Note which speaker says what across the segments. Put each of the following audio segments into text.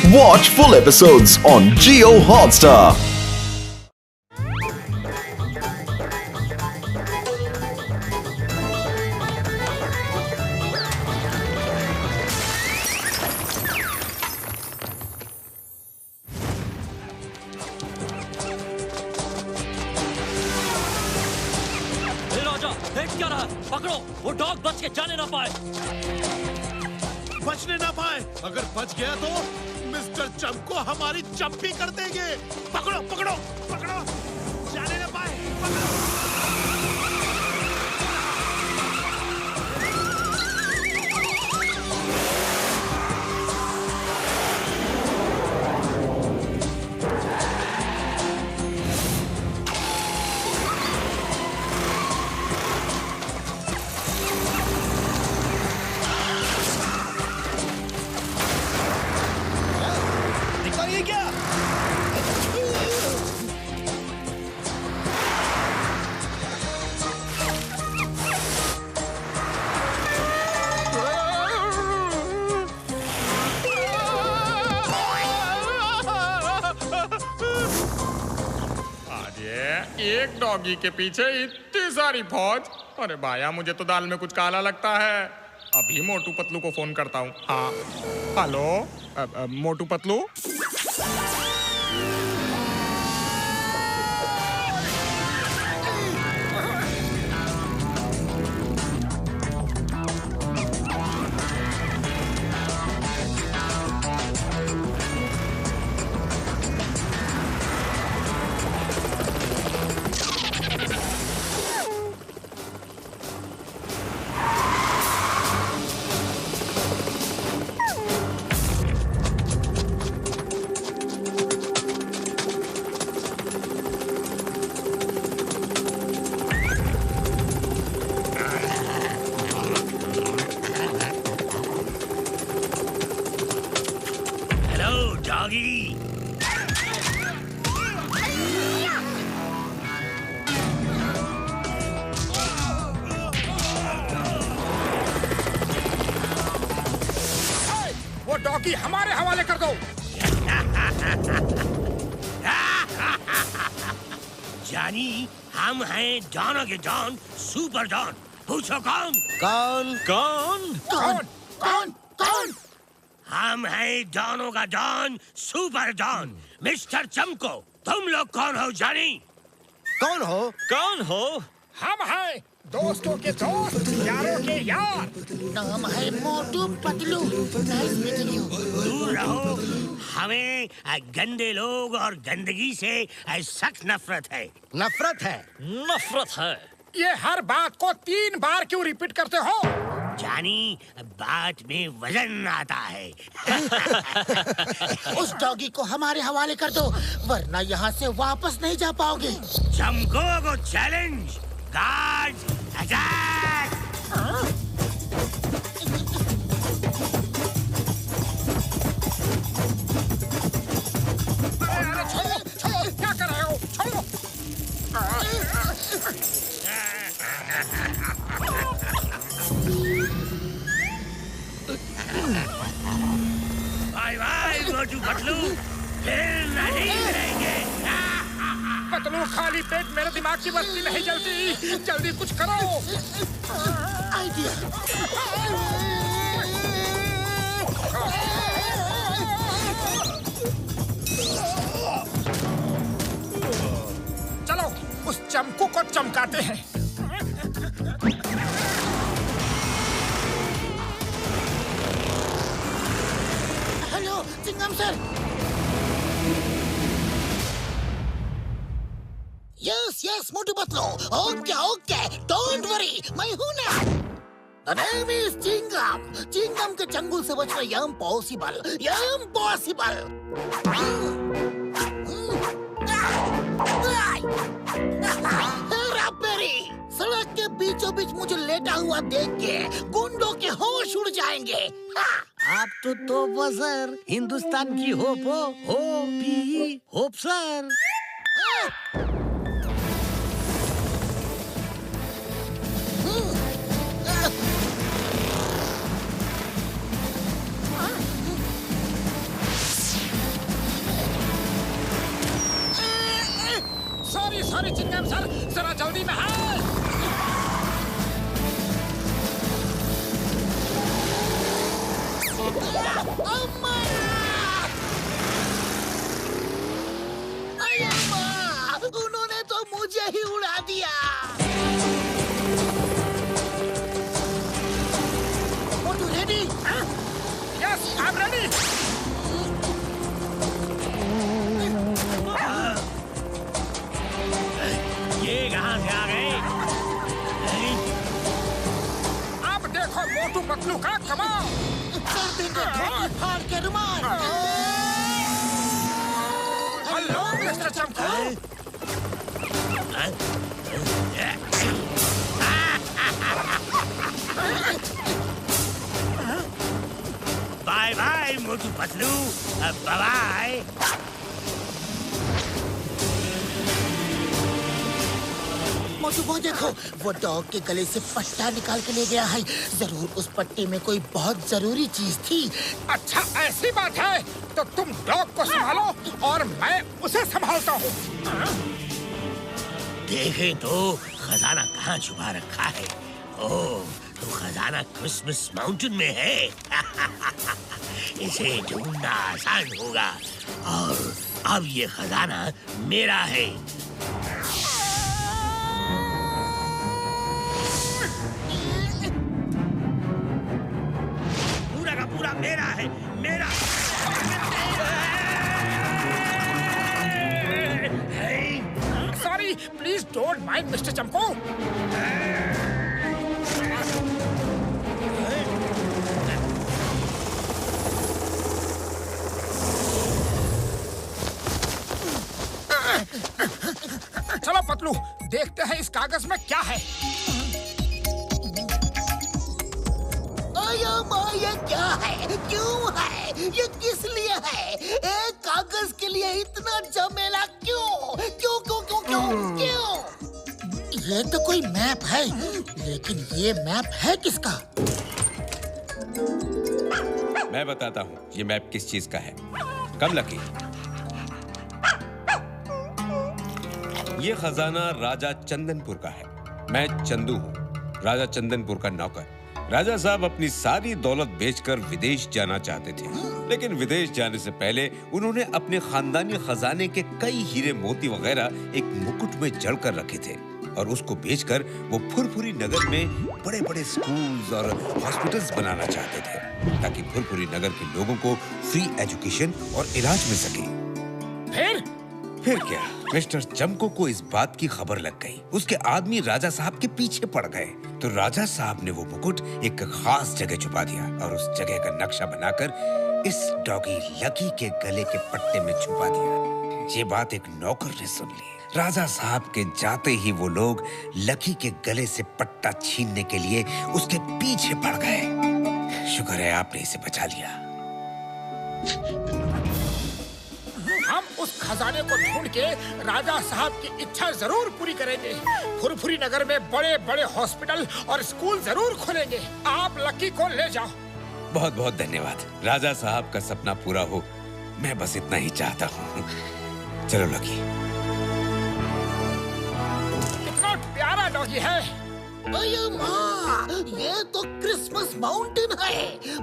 Speaker 1: Watch full episodes on Jio Hotstar.
Speaker 2: क्या रहा? पकड़ो, वो डॉग बच के जाने ना पाए।
Speaker 3: बचने ना पाए। अगर बच गया तो मिस्टर चंप को हमारी चंपी कर देंगे। पकड़ो पकड़ो पकड़ो, जाने ना पाए। पकड़ो।
Speaker 4: एक डॉगी के पीछे इतनी सारी फौज। अरे भाया, मुझे तो दाल में कुछ काला लगता है। अभी मोटू पतलू को फोन करता हूँ। हाँ, हेलो मोटू पतलू।
Speaker 5: वो डॉगी हमारे हवाले कर दो।
Speaker 2: जानी, हम हैं डॉन के डॉन, सुपर डॉन। पूछो कौन?
Speaker 3: कौन कौन
Speaker 5: कौन कौन कौन?
Speaker 2: हम हैं डॉनों का डॉन, सुपर डॉन, मिस्टर चमको। तुम लोग कौन हो जानी?
Speaker 3: कौन हो?
Speaker 6: कौन हो?
Speaker 5: हम हैं दोस्तों के दोस्त, यारों के यार।
Speaker 7: नाम है Motu Patlu. Nice meeting you.
Speaker 2: दूर रहो, हमें गंदे लोग और गंदगी से सख्त नफरत है।
Speaker 3: नफरत है।
Speaker 6: नफरत है।
Speaker 5: ये हर बात को 3 बार क्यों रिपीट करते हो?
Speaker 2: जानी, बात में वजन आता है।
Speaker 7: उस डॉगी को हमारे हवाले कर दो, वरना यहाँ से वापस नहीं जा पाओगे।
Speaker 2: चमको को चैलेंज। Guard attack.
Speaker 5: छोड़ो, क्या कर रहे हो? छोड़ो।
Speaker 2: बाय बाय मोटू पतलू, फिर नहीं मिलेंगे।
Speaker 5: पतलू, खाली पेट मेरे दिमाग की बत्ती नहीं जलती। जल्दी कुछ करो।
Speaker 7: आइडिया।
Speaker 5: चलो, उस चमकू को चमकाते हैं।
Speaker 7: Hello Chingam sir. Yes yes Motu Patlu. Okay okay, don't worry, मैं हूं ना। The name is Chingam. Chingam के चंगुल से बचना इम्पॉसिबल, इम्पॉसिबल। सड़क के बीचों बीच मुझे लेटा हुआ देख के गुंडों के होश उड़ जाएंगे।
Speaker 8: आप तो तोप सर, हिंदुस्तान की होप हो, होप सर।
Speaker 5: सर जरा जल्दी में है।
Speaker 7: अम्मा! अरे अम्मा! उन्होंने तो मुझे ही उड़ा दिया। Motu ready?
Speaker 5: Yes, I am ready.
Speaker 2: ये कहाँ से आ गए?
Speaker 5: अब देखो मोटू पतलू का कमाल।
Speaker 7: कर देंगे धोती फाड़ के रुमाल।
Speaker 5: Hello mister Chamku.
Speaker 2: Bye bye Motu Patlu, bye bye.
Speaker 7: Motu वो देखो, वो डॉग के गले से पट्टा निकाल के ले गया है। जरूर उस पट्टे में कोई बहुत जरूरी चीज थी।
Speaker 5: अच्छा ऐसी बात है तो तुम डॉग को संभालो और मैं उसे संभालता हूँ।
Speaker 2: देखे तो खजाना कहाँ छुपा रखा है। ओह, तो खजाना क्रिसमस माउंटेन में है। इसे ढूंढना आसान होगा और अब ये खजाना मेरा है। पूरा का पूरा मेरा है, मेरा।
Speaker 5: Sorry, please don't mind mister Chamku. चलो पतलू, देखते हैं इस कागज में क्या है।
Speaker 7: ये क्या है? क्यों है? ये किस लिए है? एक कागज के लिए इतना झमेला क्यों? क्यों क्यों क्यों क्यों क्यों? ये तो कोई मैप है, लेकिन ये मैप है किसका?
Speaker 9: मैं बताता हूँ ये मैप किस चीज का है। कम लकी, ये खजाना राजा चंदनपुर का है। मैं चंदू हूँ, राजा चंदनपुर का नौकर। राजा साहब अपनी सारी दौलत बेचकर विदेश जाना चाहते थे, लेकिन विदेश जाने से पहले उन्होंने अपने खानदानी खजाने के कई हीरे मोती वगैरह एक मुकुट में जड़ कर रखे थे और उसको बेचकर वो फुरफुरी नगर में बड़े बड़े स्कूल्स और हॉस्पिटल्स बनाना चाहते थे ताकि फुरफुरी नगर के लोगों को फ्री एजुकेशन और इलाज मिल सके। फिर क्या, मिस्टर चमको को इस बात की खबर लग गई। उसके आदमी राजा साहब के पीछे पड़ गए तो राजा साहब ने वो मुकुट एक खास जगह छुपा दिया और उस जगह का नक्शा बनाकर इस डॉगी लकी के गले के पट्टे में छुपा दिया। ये बात एक नौकर ने सुन ली। राजा साहब के जाते ही वो लोग लकी के गले से पट्टा छीनने के लिए उसके पीछे पड़ गए। शुक्र है आपने इसे बचा लिया।
Speaker 5: हम उस खजाने को ढूंढ के राजा साहब की इच्छा जरूर पूरी करेंगे। फुरफुरी नगर में बड़े बड़े हॉस्पिटल और स्कूल जरूर खोलेंगे। आप लकी को ले जाओ।
Speaker 9: बहुत बहुत धन्यवाद। राजा साहब का सपना पूरा हो, मैं बस इतना ही चाहता हूँ। चलो लकी।
Speaker 5: कितना प्यारा डॉगी है।
Speaker 7: अरे माँ, ये तो क्रिसमस माउंटेन है।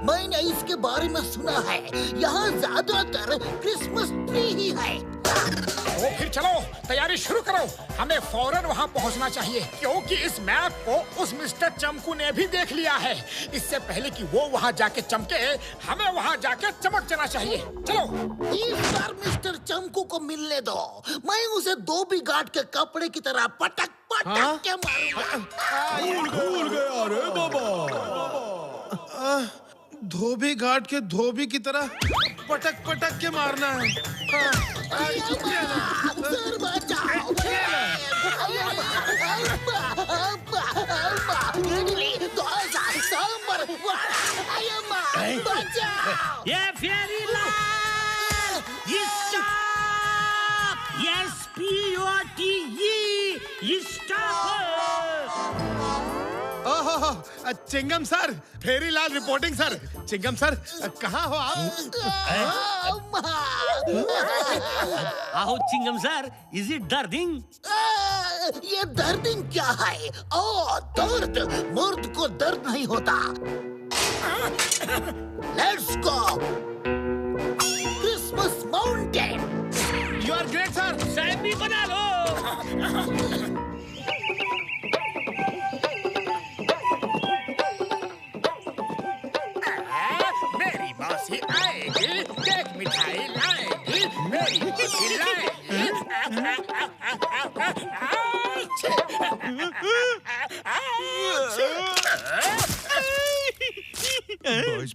Speaker 7: मैंने इसके बारे में सुना है। यहाँ ज्यादातर क्रिसमस ट्री ही है।
Speaker 5: तो फिर चलो तैयारी शुरू करो। हमें फौरन वहाँ पहुँचना चाहिए क्योंकि इस मैप को उस मिस्टर चमकू ने भी देख लिया है। इससे पहले कि वो वहाँ जाके चमके, हमें वहाँ जाके चमक जाना चाहिए। चलो।
Speaker 7: इस बार मिस्टर चमकू को मिलने दो। मैं उसे धोबी घाट के कपड़े की तरह पटक पटक के मारूंगा।
Speaker 3: भूल गया रे बाबा। धोबी घाट के धोबी की तरह पटक पटक के मारना है।
Speaker 7: सर बचाओ। इडली, डोसा, सांभर, वड़ा, बचाओ।
Speaker 2: ये Pheri Lal, stop, SPOTE, stop.
Speaker 3: Chingum sir, Pherilal reporting sir. Chingum sir, कहाँ हो आप?
Speaker 2: आओ चिंगम सर, इज इट दर्दिंग?
Speaker 7: ये दर्दिंग क्या है? ओ दर्द, मर्द को दर्द नहीं होता। Let's go Christmas mountain.
Speaker 3: You are great sir.
Speaker 2: Sandy बना लो।
Speaker 5: मेरी मौसी आएगी, केक मिठाई लाएगी, मेरी मौसी लाएगी।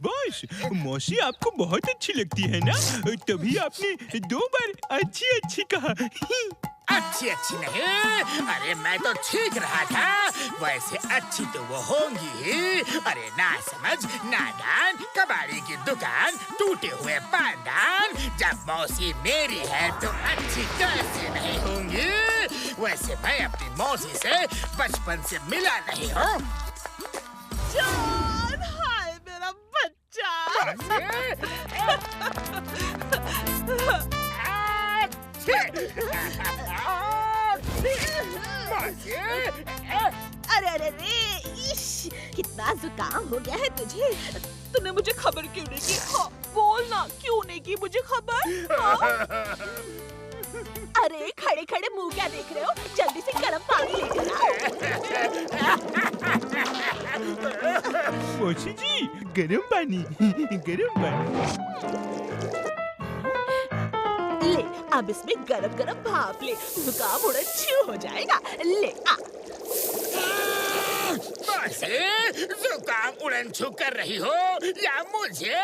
Speaker 10: बॉस मौसी आपको बहुत अच्छी लगती है ना, तभी आपने 2 बार अच्छी अच्छी कहा।
Speaker 5: अच्छी अच्छी नहीं, अरे मैं तो ठीक रहा था। वैसे अच्छी तो वो होंगी ही। अरे ना समझ, नादान, कबाड़ी की दुकान, टूटे हुए पानदान। जब मौसी मेरी है तो अच्छी कैसे नहीं होंगी? वैसे मैं अपनी मौसी से बचपन से मिला नहीं हूँ।
Speaker 11: जॉन, हाय मेरा बच्चा। अरे अरे अरे, इश, कितना जुकाम हो गया है तुझे। तूने मुझे खबर क्यों नहीं की? हाँ, बोल ना, क्यों नहीं की मुझे खबर? हाँ? अरे खड़े खड़े मुंह क्या देख रहे हो? जल्दी से गर्म पानी लेकर आओ।
Speaker 10: मौसी जी गरम पानी, गरम पानी।
Speaker 11: ले, अब इसमें गरम गरम भाप ले, जुकाम उड़न छू हो जाएगा। ले आ।
Speaker 5: जुकाम उड़न छू कर रही हो या मुझे?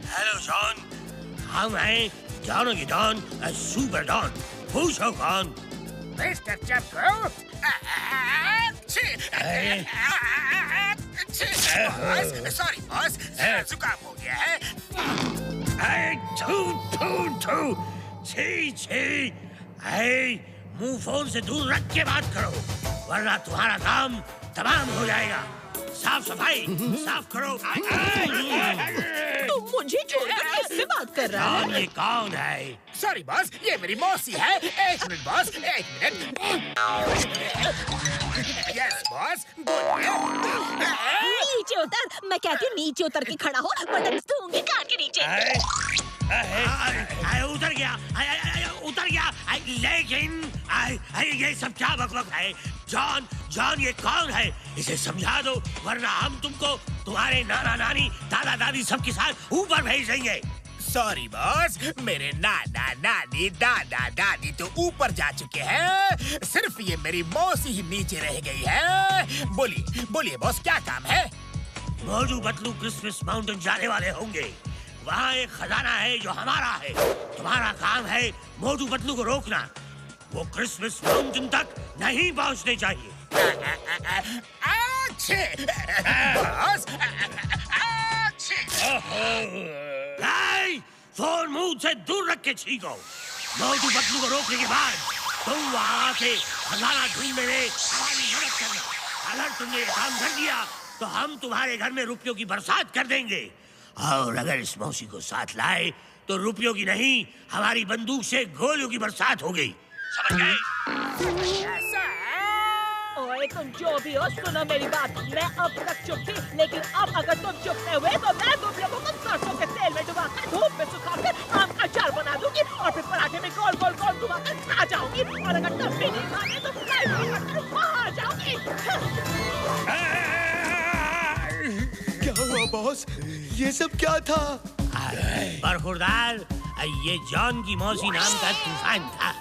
Speaker 2: हेलो जॉन, हम हैं डॉन की डॉन, सुपर डॉन। पूछो कौन?
Speaker 5: मिस्टर चंको। सॉरी बॉस, जुकाम हो गया है।
Speaker 2: छी छी, मुंह फोन से दूर रख के बात करो, वरना तुम्हारा काम तमाम हो जाएगा। साफ सफाई साफ करो।
Speaker 11: तुम मुझे छोड़कर किससे बात कर रहा है?
Speaker 2: ये कौन है?
Speaker 5: सॉरी बॉस, ये मेरी मौसी है। 1 minute boss, 1 minute. Yes boss, बोलिए।
Speaker 11: नीचे उतर, मैं कहती हूँ नीचे उतर के खड़ा हो, वरना दूंगी कान के नीचे।
Speaker 2: उतर गया, उतर गया। लेकिन ये सब क्या बकबक है? जॉन, जॉन ये कौन है? इसे समझा दो, वरना हम तुमको तुम्हारे नाना नानी दादा दादी सबके साथ ऊपर भेज देंगे।
Speaker 5: सॉरी बॉस, मेरे नाना नानी दादा दादी तो ऊपर जा चुके हैं, सिर्फ ये मेरी मौसी ही नीचे रह गई है। बोलिए बोलिए बॉस, क्या काम है?
Speaker 2: मोटू पतलू क्रिसमस माउंटेन जाने वाले होंगे। वहाँ एक खजाना है जो हमारा है। तुम्हारा काम है मोटू पतलू को रोकना। वो क्रिसमस माउंटेन तक नहीं पहुँचने चाहिए।
Speaker 5: बॉस,
Speaker 2: फोन मुंह से दूर रख के छीको। मोटू पतलू को रोकने के बाद तुम वहाँ से खजाना ढूंढने में हमारी मदद करना। अगर तुमने ये काम कर दिया तो हम तुम्हारे घर में रुपयों की बरसात कर देंगे। और अगर इस मौसी को साथ लाए तो रुपयों की नहीं, हमारी बंदूक से गोलियों की बरसात हो गई। समझ गए?
Speaker 11: ओए तुम जो भी हो, सुनो मेरी बात। मैं अब तक चुप थी, लेकिन अब अगर तुम चुप नहीं हुए तो मैं तुम लोगों को सरसों के तेल में डुबाकर धूप में सुखाकर आम का अचार बना दूंगी और फिर पराठे में गोल गोल गोल घुमाकर खा जाऊंगी। और अगर तब भी नहीं खाने तो फ्राई पकड़कर वहाँ आ जाऊंगी।
Speaker 10: क्या हुआ बॉस? ये सब क्या था?
Speaker 2: बरखुरदार, ये जॉन की मौसी नाम का तूफान था।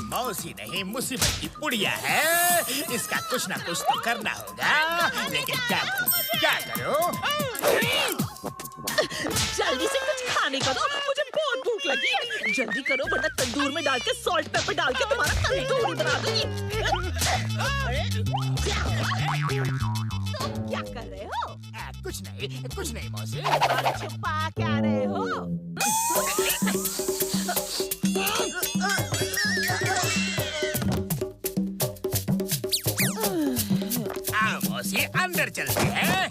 Speaker 5: मौसी नहीं, मुसीबत की पुड़िया है। इसका कुछ ना कुछ तो करना होगा, लेकिन क्या करो?
Speaker 11: जल्दी से कुछ खाने को दो, मुझे बहुत भूख लगी है। जल्दी करो वरना तंदूर में डाल के सॉल्ट पेपर डाल के तुम्हारा तंदूरी बना दूंगी। तुम क्या कर रहे हो?
Speaker 5: कुछ नहीं मौसी।
Speaker 11: अरे छुपा क्या रहे हो?
Speaker 5: चलते हैं।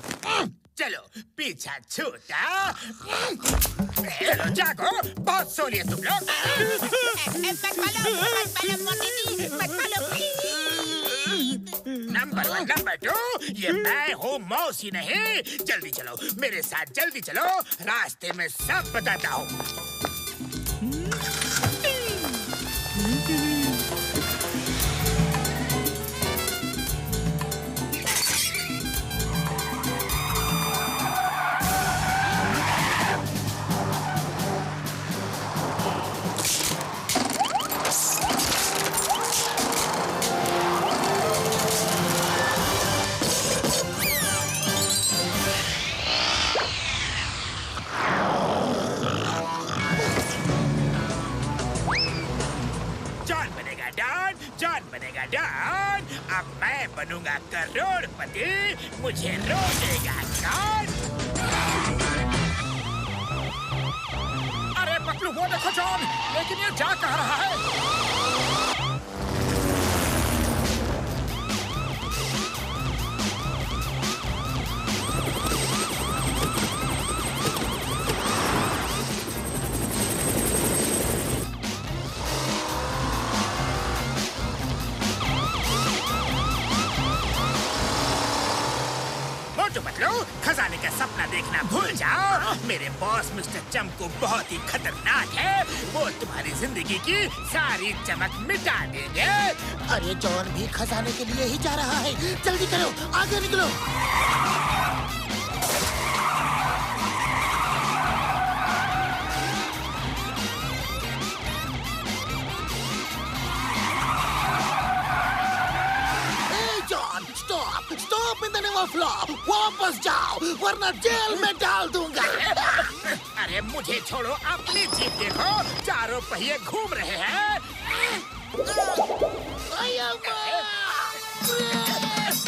Speaker 5: चलो पीछा छूटा। चलो जागो, बहुत सो लिए तुम लोग। नंबर 1, नंबर 2, ये मैं हूँ, मौसी नहीं। जल्दी चलो मेरे साथ, जल्दी चलो, रास्ते में सब बताता हूँ। अब मैं बनूंगा करोड़पति, मुझे रोकेगा कौन? अरे पतलू वो देखो जॉन, लेकिन ये जा कहाँ रहा है? खजाने का सपना देखना भूल जाओ। मेरे बॉस मिस्टर चमकू बहुत ही खतरनाक है। वो तुम्हारी जिंदगी की सारी चमक मिटा देंगे।
Speaker 7: अरे जॉन भी खजाने के लिए ही जा रहा है। जल्दी करो, आगे निकलो। Stop in the name of law. वापस जाओ वरना जेल में डाल दूंगा।
Speaker 5: अरे मुझे छोड़ो, अपनी जीप देखो, चारों पहिए घूम रहे हैं।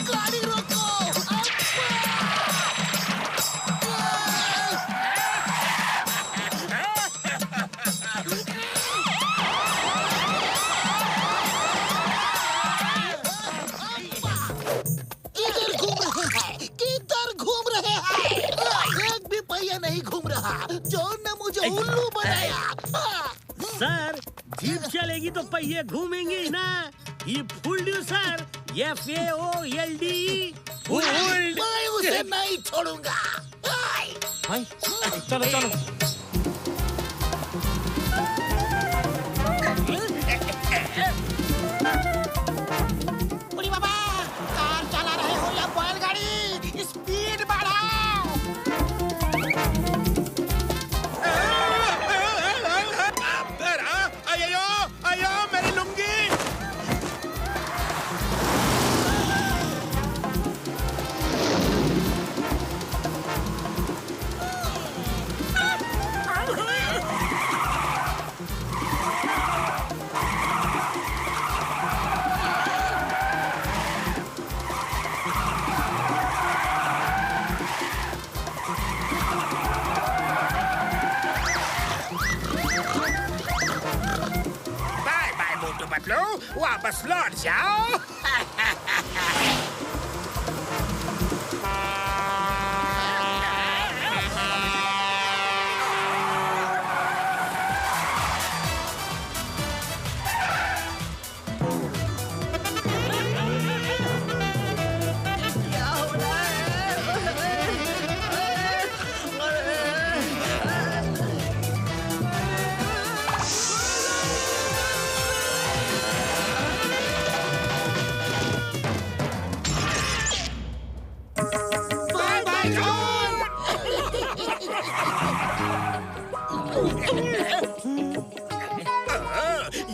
Speaker 7: गाड़ी रोको। नहीं घूम रहा। जॉन ने मुझे उल्लू बनाया।
Speaker 8: सर जीप चलेगी तो पहिए घूमेंगे ना। ये फुल्ड सर, FAOLD।
Speaker 7: मैं उसे नहीं छोड़ूंगा।
Speaker 8: चलो चलो।
Speaker 7: बुढ़ी बाबा, कार चला रहे हो या बैलगाड़ी? स्पीड बढ़ाओ।
Speaker 3: आयो मेरी लुंगी।
Speaker 5: वापस लौट जाओ।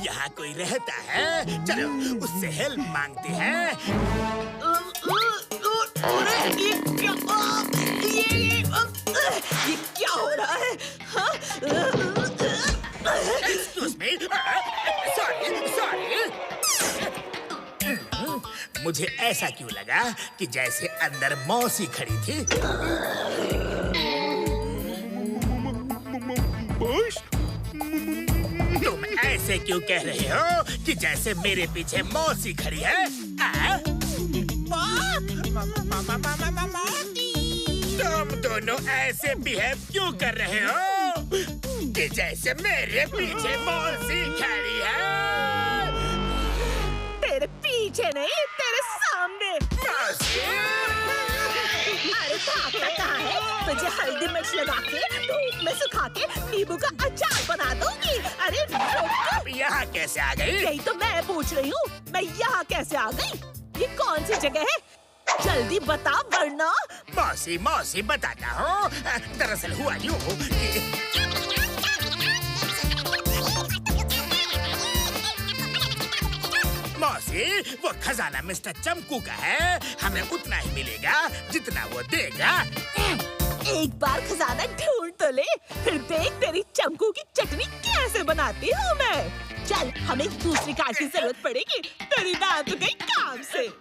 Speaker 5: यहाँ कोई रहता है, चलो उससे हेल्प मांगते हैं।
Speaker 11: ये क्या हो रहा है?
Speaker 5: Excuse me, sorry। मुझे ऐसा क्यों लगा कि जैसे अंदर मौसी खड़ी थी। तुम ऐसे क्यों कह रहे हो कि जैसे मेरे पीछे मौसी खड़ी है? तुम दोनों ऐसे बिहेव क्यों कर रहे हो कि जैसे मेरे पीछे मौसी खड़ी है?
Speaker 11: तेरे पीछे नहीं, तेरे सामने।
Speaker 5: मौसी!
Speaker 11: अरे भागता कहाँ है? तुझे हल्दी मिर्च लगा के धूप में सुखा के नींबू का अचार बना दूंगी। अरे
Speaker 5: आप यहाँ कैसे आ गई?
Speaker 11: यही तो मैं पूछ रही हूँ, मैं यहाँ कैसे आ गई? ये कौन सी जगह है? जल्दी बता वरना।
Speaker 5: मौसी मौसी बताता हूँ। दरअसल हुआ यूँ कि मौसी, वो खजाना मिस्टर चमकू का है। हमें उतना ही मिलेगा जितना वो देगा।
Speaker 11: एक बार खजाना ढूंढ तो ले, फिर देख तेरी चमकू की चटनी कैसे बनाती हूँ मैं। चल, हमें दूसरी कार की जरूरत पड़ेगी। तेरी दांत तो गई काम से।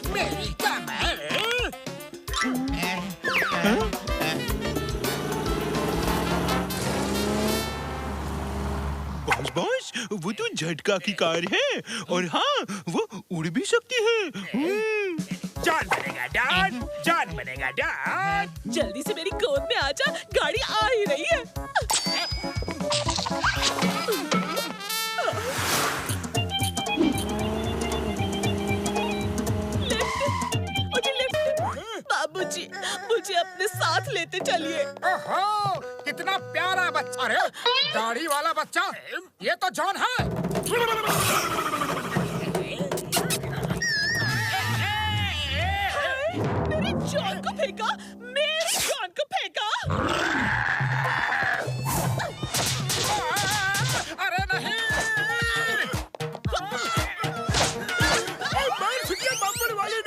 Speaker 5: मेरी कमर।
Speaker 10: बॉस, वो तो झटका की कार है और हाँ, वो उड़ भी सकती है।
Speaker 5: जॉन बनेगा डॉन, जॉन बनेगा डॉन।
Speaker 11: जल्दी से मेरी गोद में आजा, गाड़ी आ ही रही है। बाबूजी, मुझे अपने साथ लेते चलिए।
Speaker 5: ओहो, कितना प्यारा बच्चा रे, दाढ़ी वाला बच्चा। ये तो जॉन है।
Speaker 11: मेरे जॉन को फेंका, मेरे जॉन को फेंका।
Speaker 5: अरे नहीं। बम्पर वाली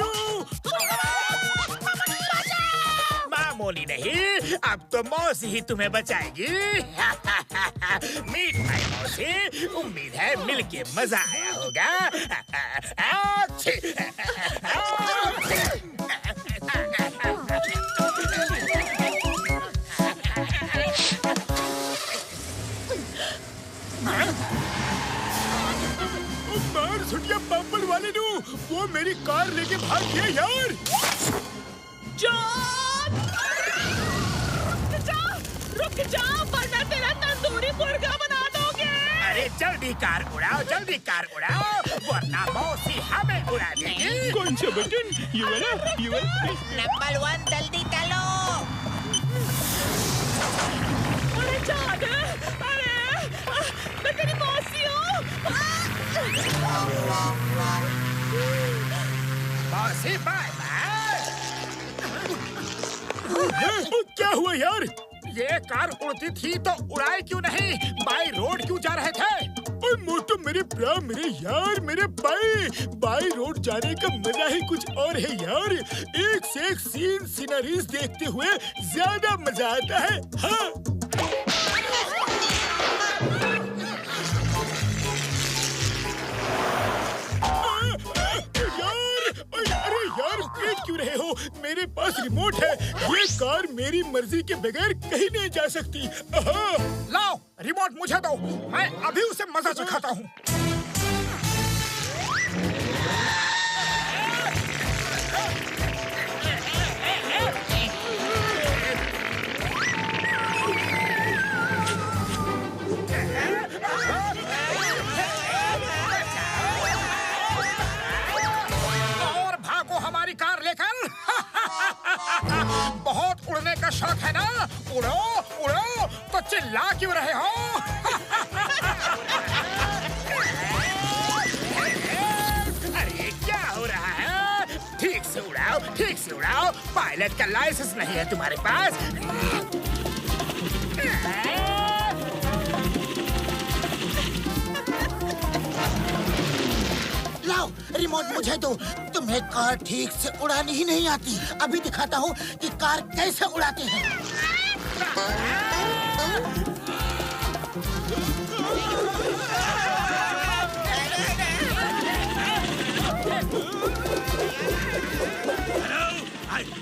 Speaker 5: मामूली नहीं, अब तो मौसी ही तुम्हें बचाएगी। मीट माई मौसी, उम्मीद है मिलके मजा आया होगा। छुटिया बम्पर वाले नू, वो मेरी कार लेके भाग गया यार।
Speaker 11: जॉन! रुक जा, वरना तेरा तंदूरी मुर्गा बना दोगे।
Speaker 5: अरे जल्दी कार उड़ाओ, जल्दी कार उड़ाओ, वरना मौसी हमें उड़ा देगी।
Speaker 10: कौन सा बटन? ये वाला? ये वाला?
Speaker 7: नंबर 1 जल्दी चलो।
Speaker 11: अरे जान, अरे मैं तेरी मौसी हूँ।
Speaker 5: मौसी बाय बाय। क्या हुआ यार? ये कार उड़ती थी तो उड़ाए क्यों नहीं? बाय रोड क्यों जा रहे थे? मोटू मेरे प्रा, मेरे यार, मेरे बाय रोड जाने का मजा ही कुछ और है यार। एक से एक सीन सीनरीज देखते हुए ज्यादा मजा आता है। हाँ। अरे यार, पीट क्यों रहे हो? मेरे पास रिमोट है। ये कार मेरी मर्जी के बगैर कहीं नहीं जा सकती। लाओ, रिमोट मुझे दो, मैं अभी उसे मजा चखाता हूँ। कार लेकर। बहुत उड़ने का शौक है ना? उड़ो उड़ो, तो चिल्ला क्यों रहे हो? अरे क्या हो रहा है? ठीक से उड़ाओ, ठीक से उड़ाओ। पायलट का लाइसेंस नहीं है तुम्हारे पास?
Speaker 7: लाओ, रिमोट मुझे दो। तुम्हें कार ठीक से उड़ानी ही नहीं आती। अभी दिखाता हूँ कि कार कैसे उड़ाते हैं।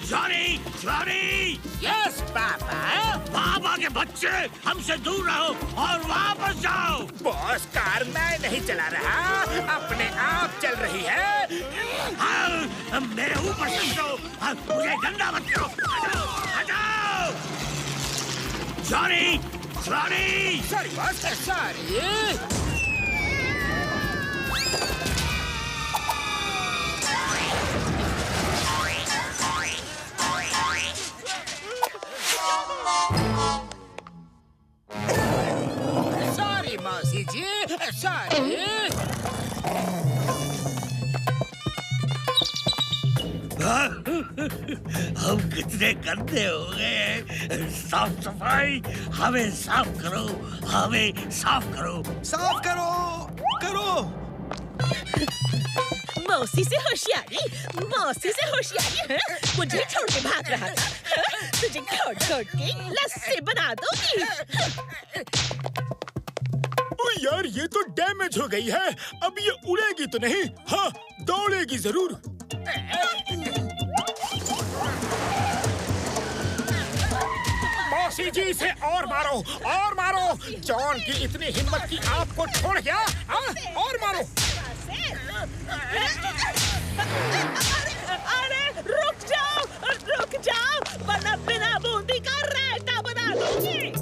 Speaker 2: Johnny, Johnny!
Speaker 5: Yes papa.
Speaker 2: पापा के बच्चे, हमसे दूर रहो और वापस जाओ।
Speaker 5: बॉस, कार मैं नहीं चला रहा, अपने आप चल रही है।
Speaker 2: हाँ, मेरे ऊपर से दो, मुझे गंदा मत करो। हटाओ, हटाओ। Johnny! Johnny!
Speaker 5: Sorry boss, sorry. Sorry मौसी जी, सॉरी।
Speaker 2: हम कितने गंदे हो गए। साफ सफाई, हमें साफ करो, हमें साफ करो।
Speaker 1: साफ करो करो।
Speaker 11: मौसी से होशियारी, मौसी से होशियारी है? मुझे छोड़ के भाग रहा था। तुझे खोट खोट के लस्सी बना दूंगी।
Speaker 5: ओ यार, ये तो डैमेज हो गई है। अब ये उड़ेगी तो नहीं? हाँ, दौड़ेगी जरूर। मौसी जी, इसे और मारो, और मारो। जॉन की इतनी हिम्मत की आपको छोड़ गया। और मारो।
Speaker 11: अरे रुक जाओ, वरना बिना बूंदी का रायता बना दूंगी।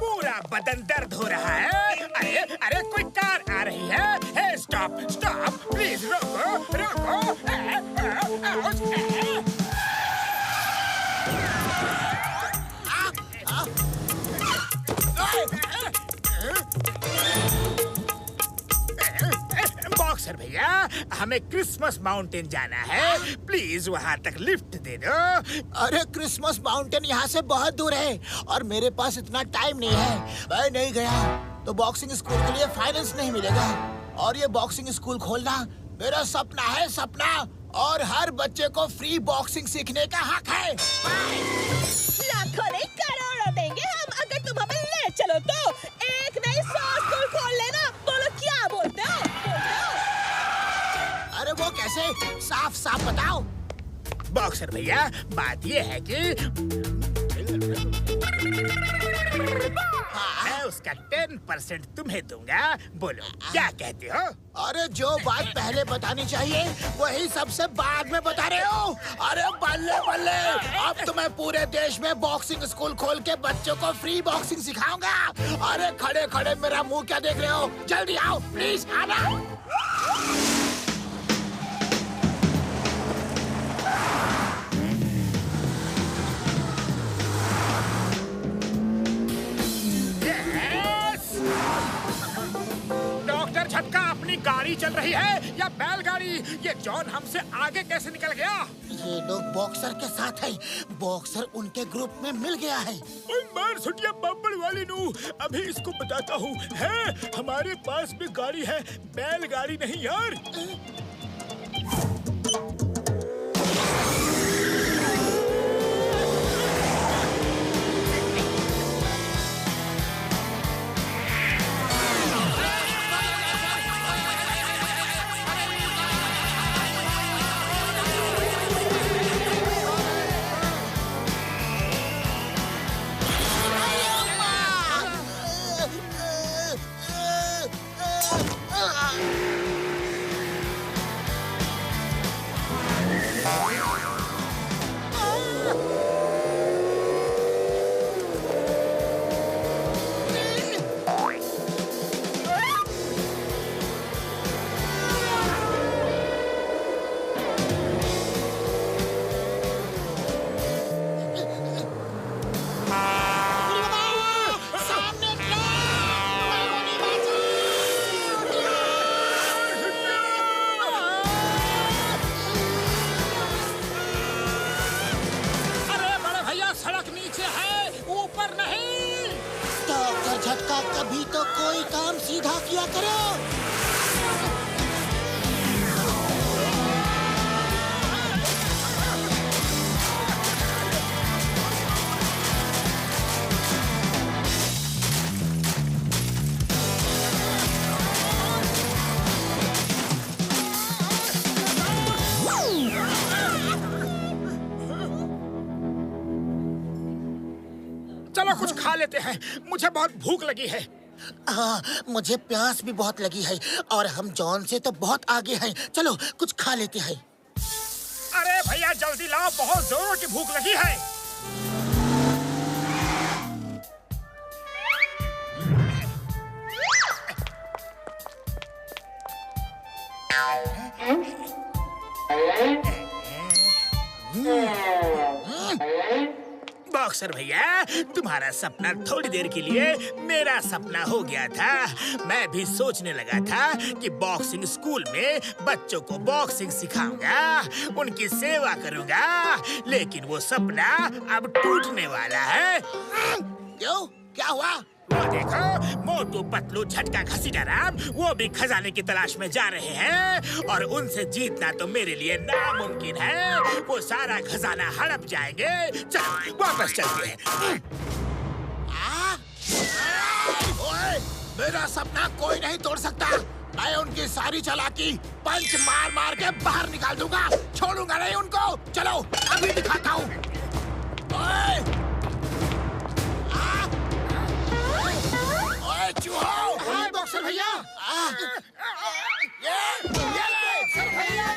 Speaker 5: पूरा बदन दर्द हो रहा है। अरे अरे, कोई कार आ रही है। हे, स्टॉप स्टॉप, प्लीज रोको रोको। बॉक्सर भैया, हमें क्रिसमस माउंटेन जाना है। प्लीज वहाँ तक लिफ्ट दे दो।
Speaker 7: अरे क्रिसमस माउंटेन यहाँ से बहुत दूर है और मेरे पास इतना टाइम नहीं है। मैं नहीं गया तो बॉक्सिंग स्कूल के लिए फाइनेंस नहीं मिलेगा। और ये बॉक्सिंग स्कूल खोलना मेरा सपना है, सपना। और हर बच्चे को फ्री बॉक्सिंग सीखने का हक है।
Speaker 11: लाखों नहीं, करोड़ों देंगे हम अगर तुम हमें ले चलो तो। एक नहीं 100 स्कूल खोल लेना। बोलो क्या बोलते हो?
Speaker 7: अरे वो कैसे? साफ साफ बताओ।
Speaker 5: बॉक्सर भैया, बात ये है कि मैं उसका 10% तुम्हें दूंगा। बोलो क्या कहते हो?
Speaker 7: अरे जो बात पहले बतानी चाहिए वही सबसे बाद में बता रहे हो। अरे बल्ले बल्ले, अब तो मैं पूरे देश में बॉक्सिंग स्कूल खोल के बच्चों को फ्री बॉक्सिंग सिखाऊंगा। अरे खड़े खड़े मेरा मुंह क्या देख रहे हो? जल्दी आओ प्लीज, आना।
Speaker 5: डॉक्टर झटका, अपनी गाड़ी चल रही है या बैलगाड़ी? ये जॉन हमसे आगे कैसे निकल गया?
Speaker 7: ये लोग बॉक्सर के साथ हैं। बॉक्सर उनके ग्रुप में मिल गया है।
Speaker 5: मार सुटिया बब्बड़ वाली नू, अभी इसको बताता हूँ। है, हमारे पास भी गाड़ी है, बैलगाड़ी नहीं यार।
Speaker 7: झटका, कभी तो कोई काम सीधा किया करो।
Speaker 5: चलो कुछ खा लेते हैं, मुझे बहुत भूख लगी है।
Speaker 7: हाँ, मुझे प्यास भी बहुत लगी है और हम जॉन से तो बहुत आगे हैं। चलो कुछ खा लेते हैं।
Speaker 5: अरे भैया जल्दी लाओ, बहुत जोरों की भूख लगी है। बॉक्सर भैया, तुम्हारा सपना थोड़ी देर के लिए मेरा सपना हो गया था। मैं भी सोचने लगा था कि बॉक्सिंग स्कूल में बच्चों को बॉक्सिंग सिखाऊंगा, उनकी सेवा करूंगा, लेकिन वो सपना अब टूटने वाला है।
Speaker 7: क्यों? क्या हुआ?
Speaker 5: वो देखो, मोटू पतलू झटका घसीटाराम वो भी खजाने की तलाश में जा रहे हैं और उनसे जीतना तो मेरे लिए नामुमकिन है। वो सारा खजाना हड़प जाएंगे। चल वापस चलते हैं।
Speaker 7: ओए, मेरा सपना कोई नहीं तोड़ सकता। मैं उनकी सारी चालाकी पंच मार मार के बाहर निकाल दूंगा। छोड़ूंगा नहीं उनको। चलो अभी दिखाता हूँ।
Speaker 5: हाय बॉक्सर भैया।
Speaker 7: ये ले, सर भैया।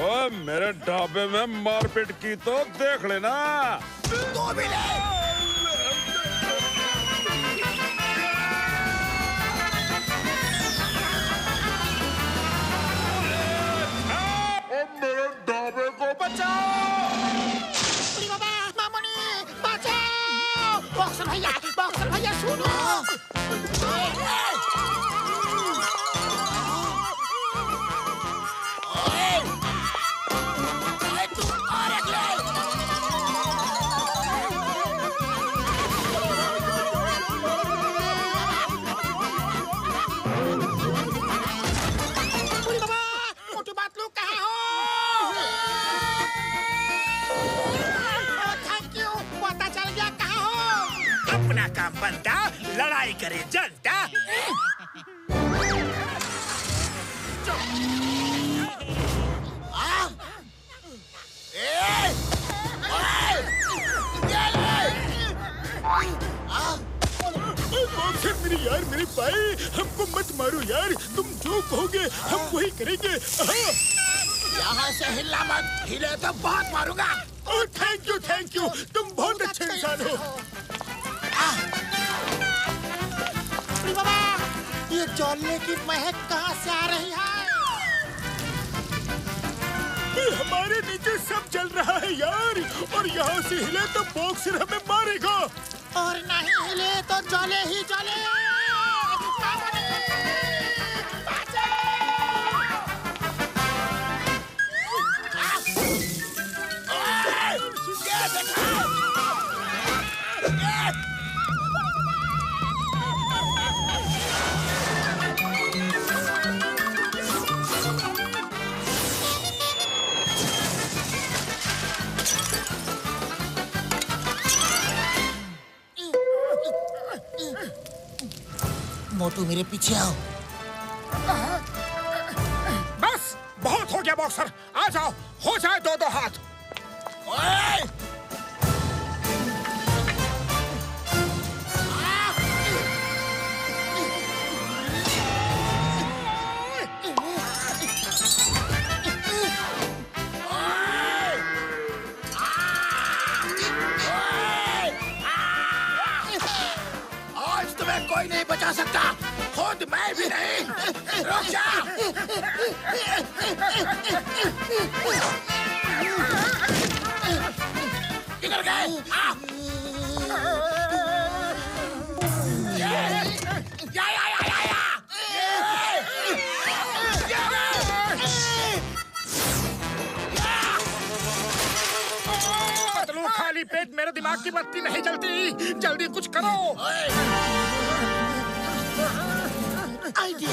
Speaker 3: ओए, मेरे ढाबे में मारपीट की तो देख लेना।
Speaker 7: तू भी ले।
Speaker 3: मेरे ढाबे को बचाओ।
Speaker 7: बॉक्सर भैया सुनो।
Speaker 5: मोटू पतलू कहाँ हो? थैंक यू, पता चल गया कहाँ हो। अपना काम बनता, लड़ाई करे जनता।
Speaker 3: मेरी यार, मेरे भाई, हमको मत मारो यार। तुम जो कहोगे हम वही करेंगे।
Speaker 7: यहाँ से हिलना मत, हिले तो बहुत मारूंगा।
Speaker 3: ओह थैंक यू, तुम बहुत अच्छे इंसान हो।
Speaker 7: बाबा, ये जलने की महक कहाँ से आ रही है?
Speaker 3: हमारे नीचे सब चल रहा है यार, और यहाँ से हिले तो बॉक्सर हमें मारेगा।
Speaker 7: और नहीं हिले तो जले ही जले। मोटू मेरे पीछे आओ।
Speaker 5: बस बहुत हो गया बॉक्सर, आ जाओ, हो जाए दो दो हाथ।
Speaker 7: ओए! आज तुम्हें कोई नहीं बचा सकता, खुद मैं भी नहीं। रुक जा। किधर गए?
Speaker 5: पतलू खाली पेट मेरे दिमाग की बत्ती नहीं जलती, जल्दी कुछ करो।
Speaker 7: आइडिया।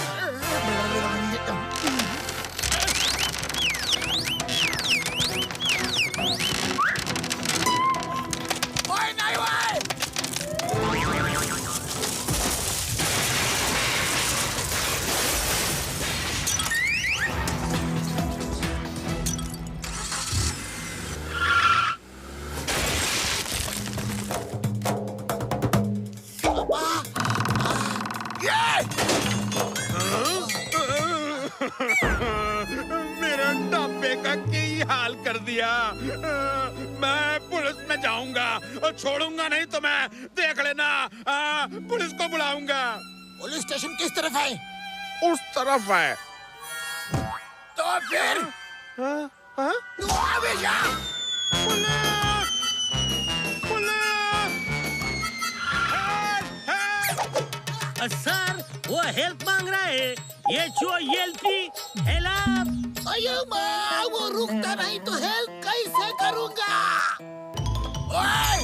Speaker 3: मेरा डब्बे का की हाल कर दिया। मैं पुलिस में जाऊंगा और छोड़ूंगा नहीं तो मैं देख लेना पुलिस को बुलाऊंगा।
Speaker 5: पुलिस स्टेशन किस तरफ है?
Speaker 3: उस तरफ है।
Speaker 5: तो फिर तू आगे जा।
Speaker 2: सर वो हेल्प मांग रहा है। ये जो हेल्प
Speaker 7: अयो माँ, वो रुकता नहीं तो हेल्प कैसे करूँगा?
Speaker 5: ओए!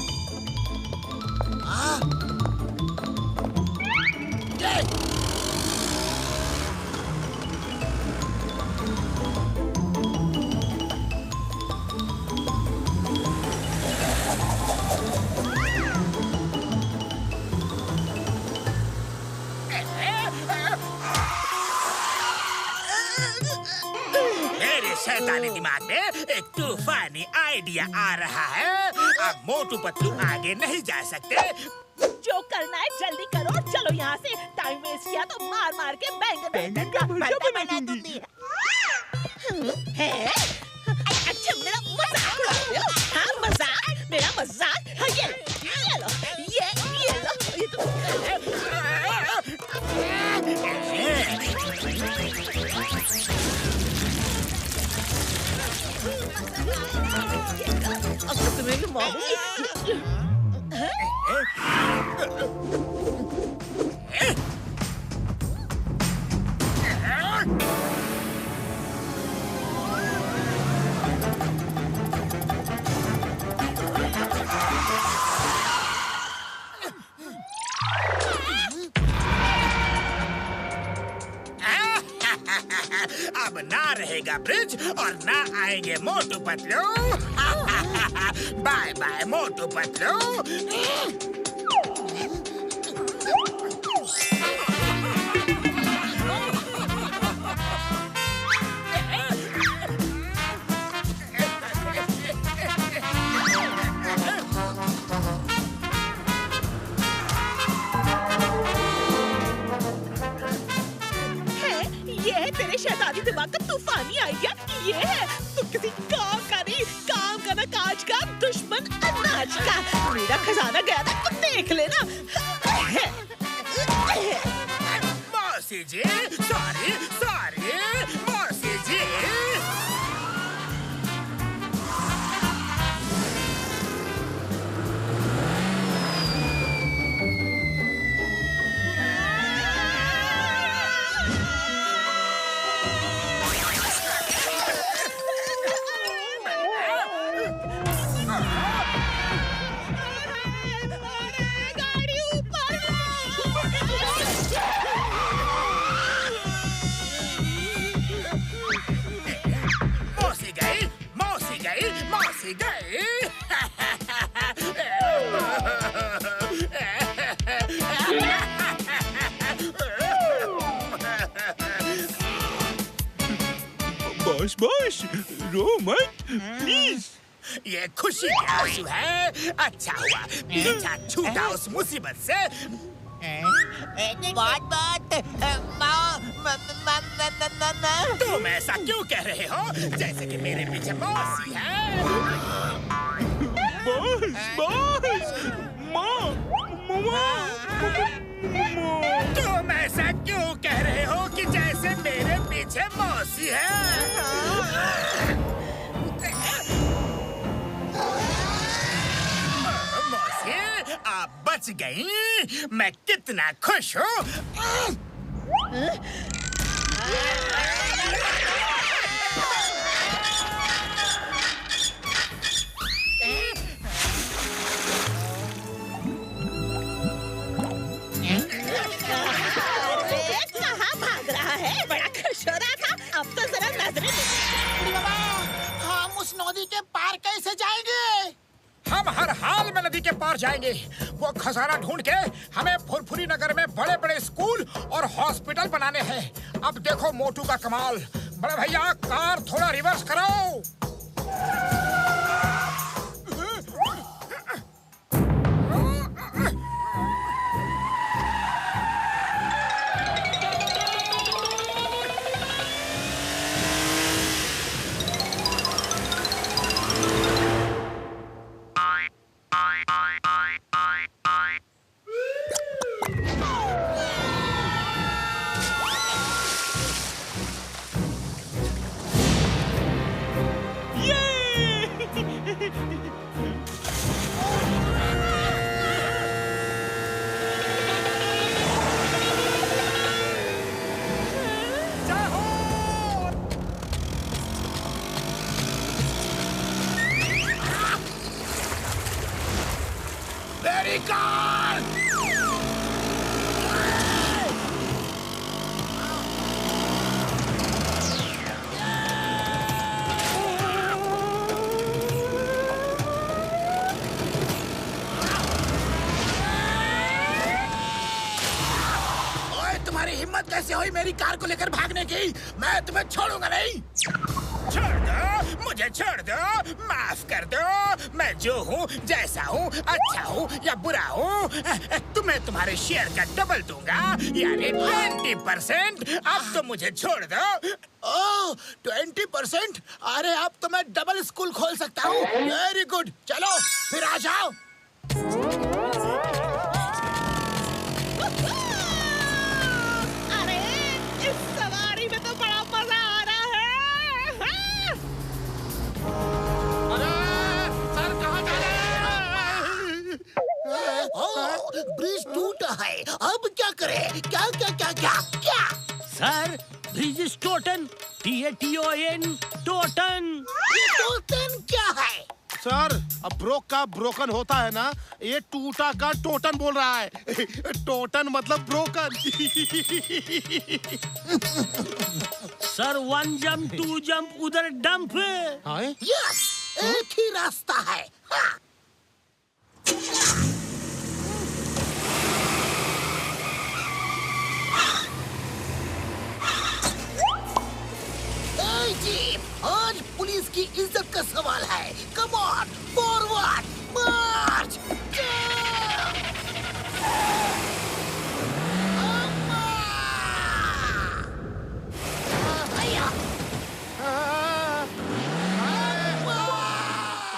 Speaker 12: मेरे शैतानी दिमाग में एक तूफानी आइडिया आ रहा है। अब मोटू पतलू आगे नहीं जा सकते।
Speaker 11: जो करना है जल्दी करो, चलो यहाँ से। टाइम वेस्ट किया तो मार मार के बैंगन का भरता बना दूंगी। है? अच्छा मेरा मजाक उड़ाते हो? हाँ मजाक, मेरा मजाक। हाँ ये लो, ये लो, ये तो अब तो तुम्हें भी मारूंगी।
Speaker 12: अब ना रहेगा ब्रिज और ना आएंगे मोटू पतलू। Bye bye Motu Patlu.
Speaker 11: शैतानी दिमाग का तूफानी आइडिया ये है। तुम किसी काम का नहीं, काम का ना काज का, दुश्मन अनाज का। मेरा खजाना गया ना तो देख लेना।
Speaker 12: मौसी जी सॉरी मौसी जी। मौसी गई।
Speaker 10: बॉस रो मत प्लीज।
Speaker 12: ये खुशी के आंसू है। अच्छा हुआ पीछा छूटा उस मुसीबत से। तुम ऐसा क्यों कह रहे हो जैसे कि मेरे पीछे मौसी है? तुम ऐसा क्यों कह रहे हो कि जैसे मेरे पीछे मौसी है? मौसी आप बच गई। मैं कितना खुश हूँ।
Speaker 11: कहाँ भाग रहा है? बड़ा खुश हो रहा था, अब तो जरा नजरें।
Speaker 7: हम उस नदी के पार कैसे जाएंगे?
Speaker 5: हम हर हाल में नदी के पार जाएंगे। वो खजाना ढूंढ के हमें फुरफुरी नगर में बड़े-बड़े स्कूल और हॉस्पिटल बनाने हैं। अब देखो मोटू का कमाल। बड़े भैया कार थोड़ा रिवर्स करो। निकाल। तुम्हारी हिम्मत कैसे हुई मेरी कार को लेकर भागने की? मैं तुम्हें छोड़ूंगा नहीं। छोड़ दो, मुझे छोड़ दो, माफ कर दो। मैं जो हूँ, जैसा हूँ, अच्छा हूँ या बुरा हूँ, तुम्हें तुम्हारे शेयर का डबल दूंगा, यानी 20%। अब तो मुझे छोड़ दो। ओह, 20%? अरे अब तो मैं डबल स्कूल खोल सकता हूँ। वेरी गुड, चलो फिर आ जाओ। ब्रिज टूटा है, अब क्या करें? क्या क्या क्या क्या क्या?
Speaker 2: Sir, bridge is Totan, TATON, Totan.
Speaker 7: Totan क्या है?
Speaker 1: सर, अब ब्रोक का ब्रोकन होता है ना, ये टूटा का टोटन बोल रहा है। टोटन मतलब ब्रोकन।
Speaker 2: सर, 1 जंप 2 जंप उधर डंप।
Speaker 7: यस, एक ही रास्ता है। जीप, आज पुलिस की इज्जत का सवाल है। Come on, forward, March.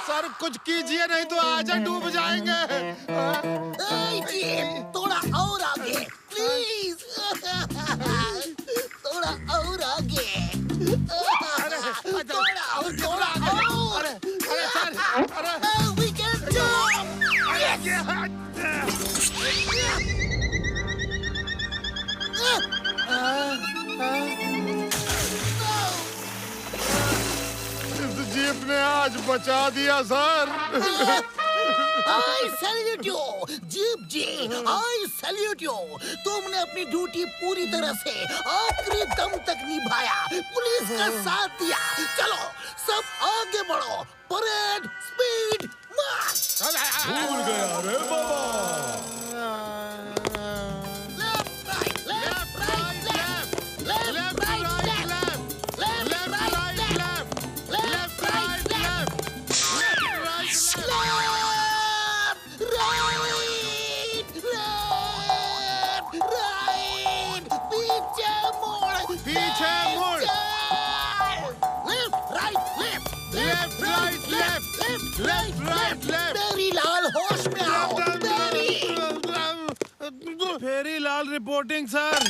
Speaker 1: Sir कुछ कीजिए नहीं तो आज डूब जाएंगे।
Speaker 7: जीप, थोड़ा और आगे प्लीज। थोड़ा और आगे। We can
Speaker 1: इस जीप ने आज बचा दिया sir.
Speaker 7: I salute you, jeep ji, I salute you। तुमने अपनी ड्यूटी पूरी तरह से आखिरी दम तक निभाया, पुलिस का साथ दिया। चलो सब आगे बढ़ो, परेड, स्पीड, मार्च।
Speaker 1: भूल गया रे बाबा। फेरी लाल रिपोर्टिंग सर।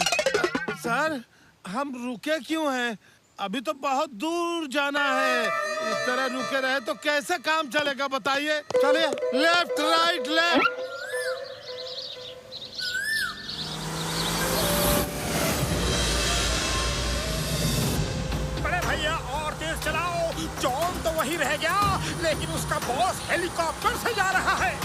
Speaker 1: सर, हम रुके क्यों हैं? अभी तो बहुत दूर जाना है। इस तरह रुके रहे तो कैसे काम चलेगा बताइए। चलिए, लेफ्ट राइट लेफ्ट।
Speaker 5: बड़े भैया और तेज चलाओ। जॉन तो वही रह गया, लेकिन उसका बॉस हेलीकॉप्टर से जा रहा है।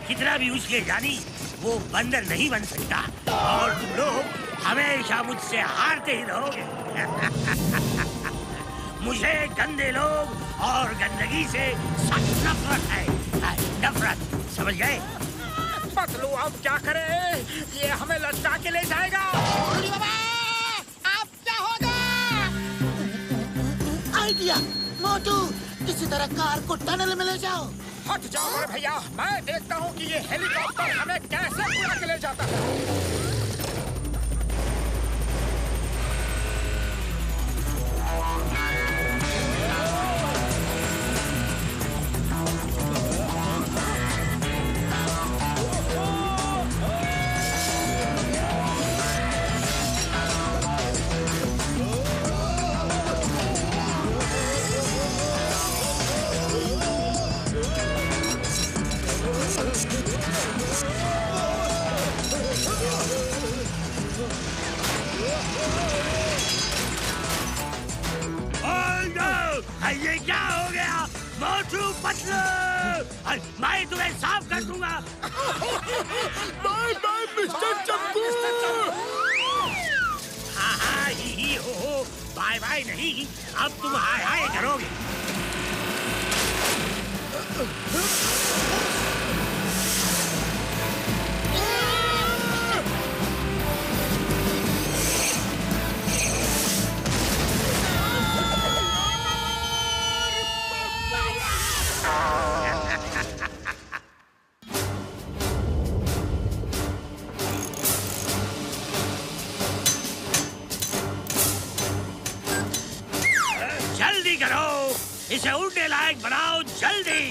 Speaker 2: कितना भी उछले जानी, वो बंदर नहीं बन सकता, और तुम लोग हमेशा मुझसे हारते ही रहोगे। मुझे गंदे लोग और गंदगी से सख्त नफरत है। नफरत, समझ गए?
Speaker 5: पतलू, अब क्या करें? ये हमें लटका के ले जाएगा।
Speaker 7: अब क्या होगा? आइडिया, मोटू, किसी तरह कार को टनल में ले जाओ।
Speaker 5: हट जाओ बड़े भैया, मैं देखता हूँ कि ये हेलीकॉप्टर हमें कैसे उड़ा के ले जाता है।
Speaker 2: ये क्या हो गया मोटू पतलू? मैं तुम्हें साफ कर दूंगा।
Speaker 5: Bye bye mister Chanku.
Speaker 2: हाँ ही हो, बाय बाय नहीं, अब तुम हाय हाय करोगे। जल्दी करो, इसे उड़ने लायक बनाओ, जल्दी।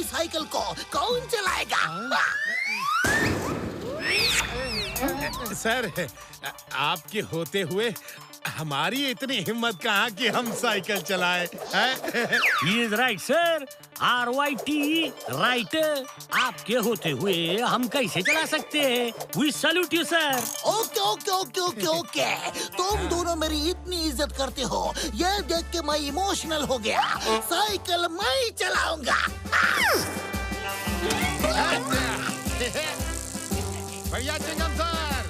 Speaker 7: साइकिल को कौन चलाएगा?
Speaker 1: सर, आपके होते हुए हमारी इतनी हिम्मत कहाँ कि हम साइकिल चलाएं?
Speaker 2: He is right, sir. RYT, right. आपके होते हुए हम कैसे चला सकते हैं? We salute you, sir.
Speaker 7: Okay okay okay okay okay. तुम दोनों मेरी इतनी इज्जत करते हो, ये देख के मैं इमोशनल हो गया। साइकिल मैं ही चलाऊंगा।
Speaker 1: बढ़िया चिंगम सर।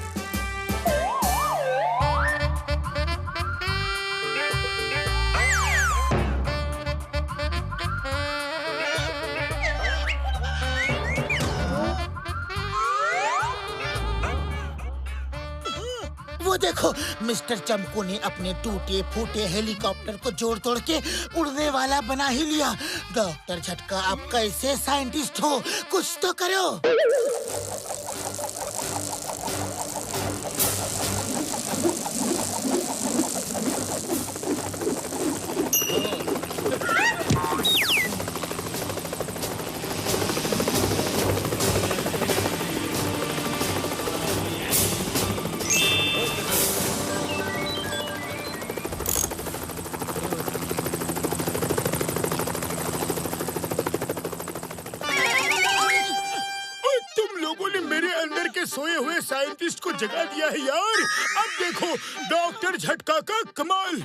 Speaker 7: वो देखो, मिस्टर चंकू ने अपने टूटे फूटे हेलीकॉप्टर को जोड़ तोड़ के उड़ने वाला बना ही लिया। डॉक्टर झटका, आप कैसे साइंटिस्ट हो? कुछ तो करो।
Speaker 5: सोए हुए साइंटिस्ट को जगा दिया है यार। अब देखो डॉक्टर झटका का कमाल।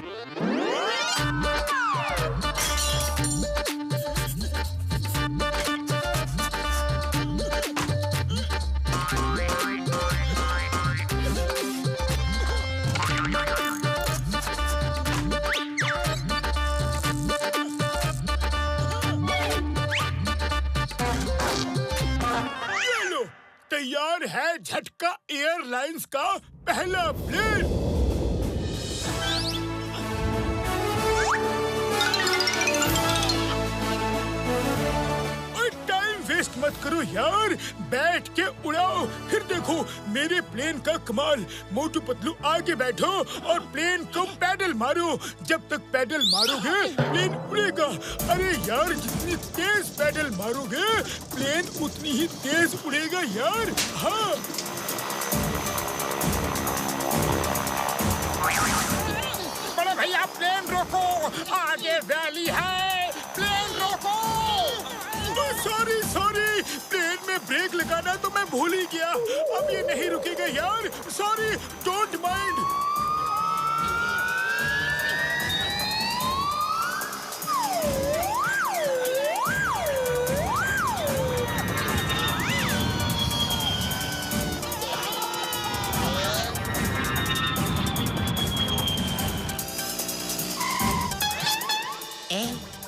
Speaker 5: तैयार है झटका एयरलाइंस का पहला प्लेन। टाइम वेस्ट मत करो यार, बैठ के उड़ाओ। फिर देखो मेरे प्लेन का कमाल। मोटू पतलू आगे बैठो और प्लेन को पैडल मारो। जब तक पैडल मारोगे प्लेन उड़ेगा। अरे यार, जितनी तेज पैडल मारोगे प्लेन उतनी ही तेज उड़ेगा यार। हाँ, बड़े भैया प्लेन रोको, आगे वैली है, प्लेन रोको। सॉरी सॉरी, प्लेन में ब्रेक लगाना तो मैं भूल ही गया। अब ये नहीं रुकेगा यार। Sorry, don't mind.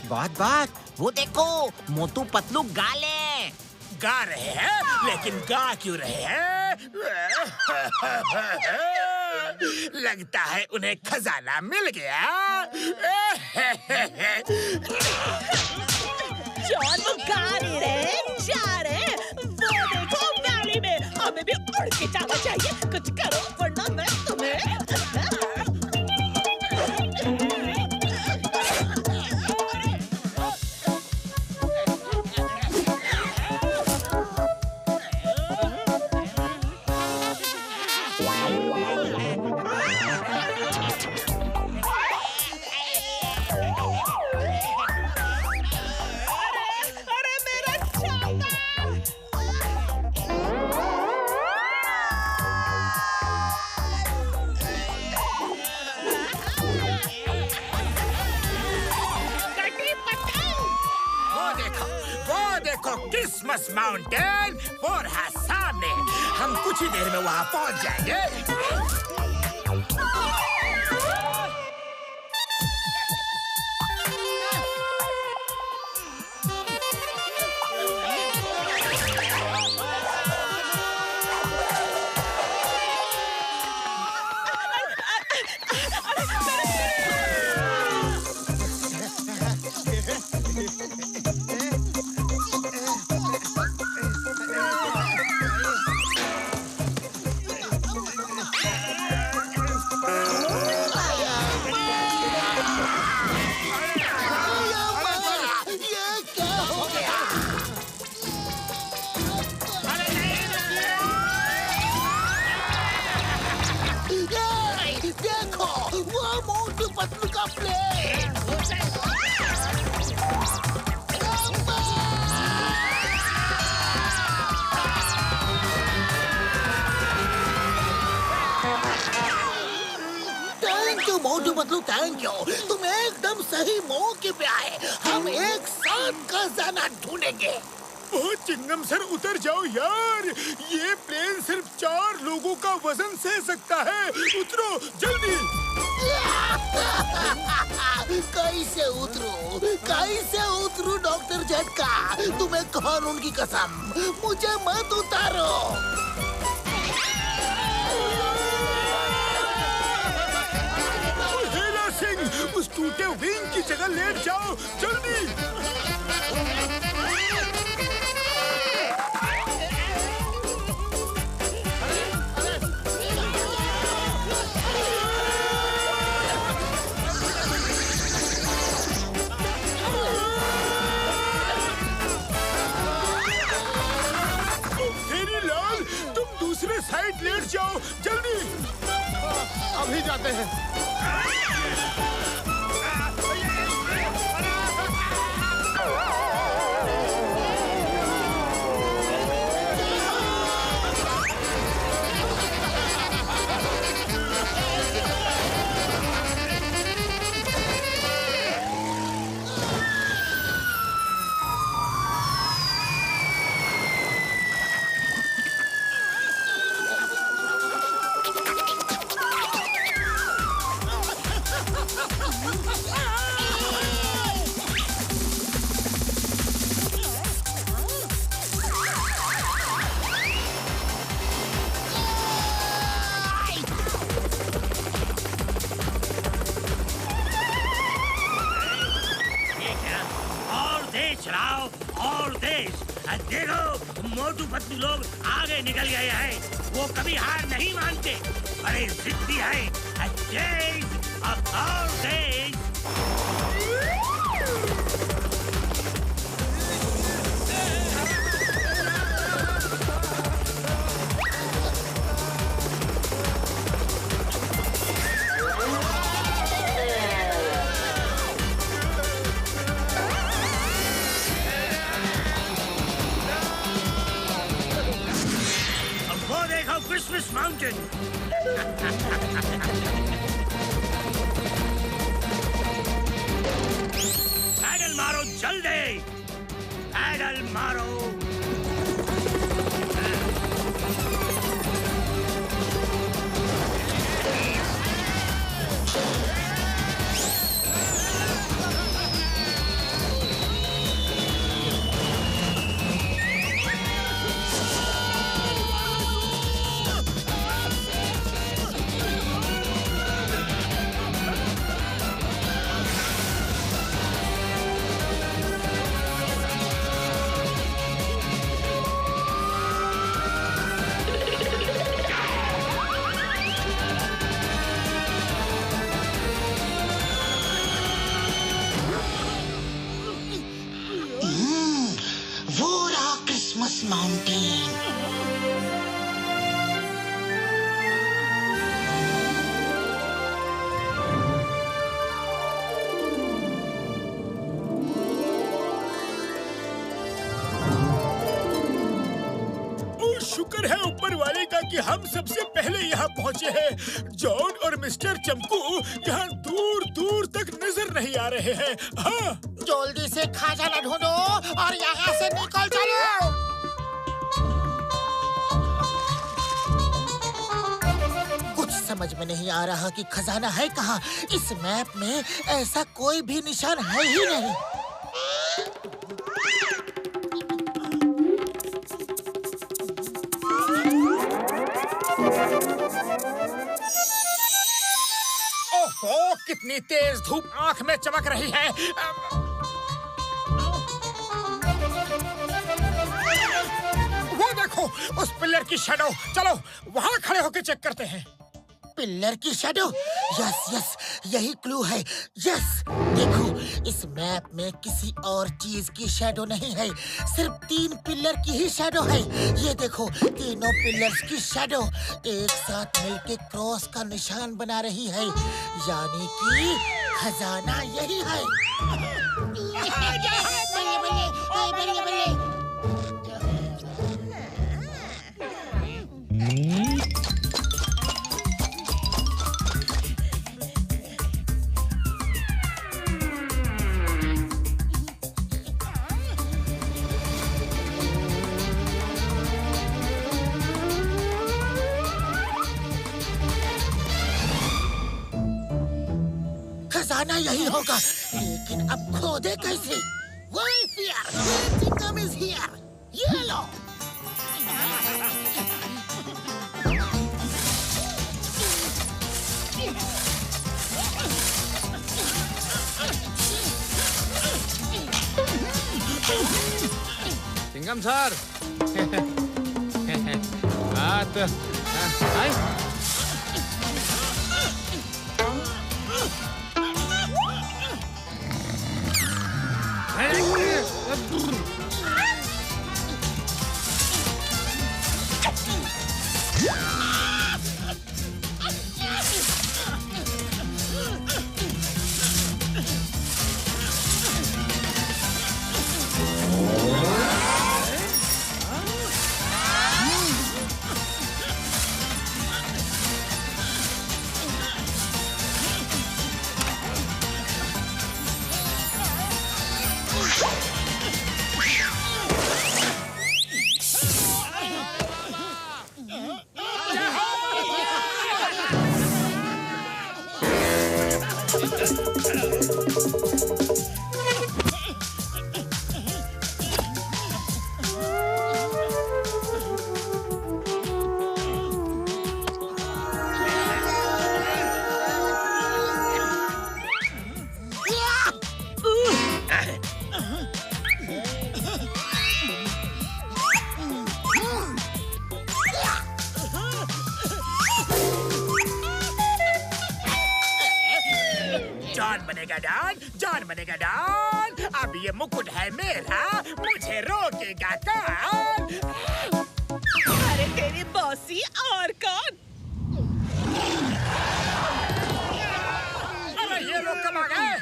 Speaker 8: बहुत बात, वो देखो मोटू पतलू
Speaker 12: गा रहे हैं, लेकिन गा क्यों रहे हैं? लगता है उन्हें खजाना मिल गया।
Speaker 11: जॉन, वो गा नहीं रहे, जा रहे। वो देखो वैली में, हमें भी उड़ के जाना चाहिए। कुछ करो वरना मैं तुम्हें।
Speaker 12: देखो क्रिसमस माउंटेन वो रहा सामने। हम कुछ ही देर में वहाँ पहुँच जाएंगे।
Speaker 7: मोटू पतलू थैंक यू, तुम एकदम सही मौके पे आए। हम एक साथ खजाना ढूंढेंगे।
Speaker 5: ओह चिंगम सर उतर जाओ यार, ये प्लेन सिर्फ 4 लोगों का वजन सह सकता है। उतरो जल्दी।
Speaker 7: कैसे उतरू डॉक्टर झटका? तुम्हें कौन उनकी कसम, मुझे मत उतारो।
Speaker 5: उस टूटे विंग की जगह लेट जाओ जल्दी। फेरी लाल, तुम दूसरे साइड लेट जाओ जल्दी।
Speaker 1: अभी जाते हैं।
Speaker 2: देखो मोटू पतलू लोग आगे निकल गए हैं। वो कभी हार नहीं मानते, बड़े जिद्दी है। Christmas mountain. पैडल मारो जल्दी, पैडल मारो।
Speaker 5: शुक्र है ऊपर वाले का कि हम सबसे पहले यहाँ पहुँचे हैं। जॉन और मिस्टर चमकू यहाँ दूर दूर तक नजर नहीं आ रहे हैं। हाँ
Speaker 7: जल्दी से खजाना ढूंढो और यहाँ से निकल चलो। कुछ समझ में नहीं आ रहा कि खजाना है कहाँ। इस मैप में ऐसा कोई भी निशान है ही नहीं।
Speaker 5: ओहो, कितनी तेज धूप आंख में चमक रही है। वो देखो, उस पिलर की शैडो। चलो वहाँ खड़े होकर चेक करते हैं।
Speaker 7: पिलर की शैडो। यस यस, यही क्लू है। यस, देखो इस मैप में किसी और चीज की शैडो नहीं है, सिर्फ 3 पिलर की ही शैडो है। ये देखो, तीनों पिलर्स की शैडो एक साथ मिलके क्रॉस का निशान बना रही है, यानी कि खजाना यही है। बल्ले बल्ले, बल्ले बल्ले। खजाना यही होगा, लेकिन अब खोदे कैसे? Wait here, Chinkam is here. ये लो।
Speaker 13: चिंगम सर।
Speaker 12: जॉन बनेगा डॉन। अब ये मुकुट है मेरा, मुझे रोकेगा कौन?
Speaker 11: अरे तेरी बॉसी और कौन?
Speaker 5: अरे ये लोग कब आ गए?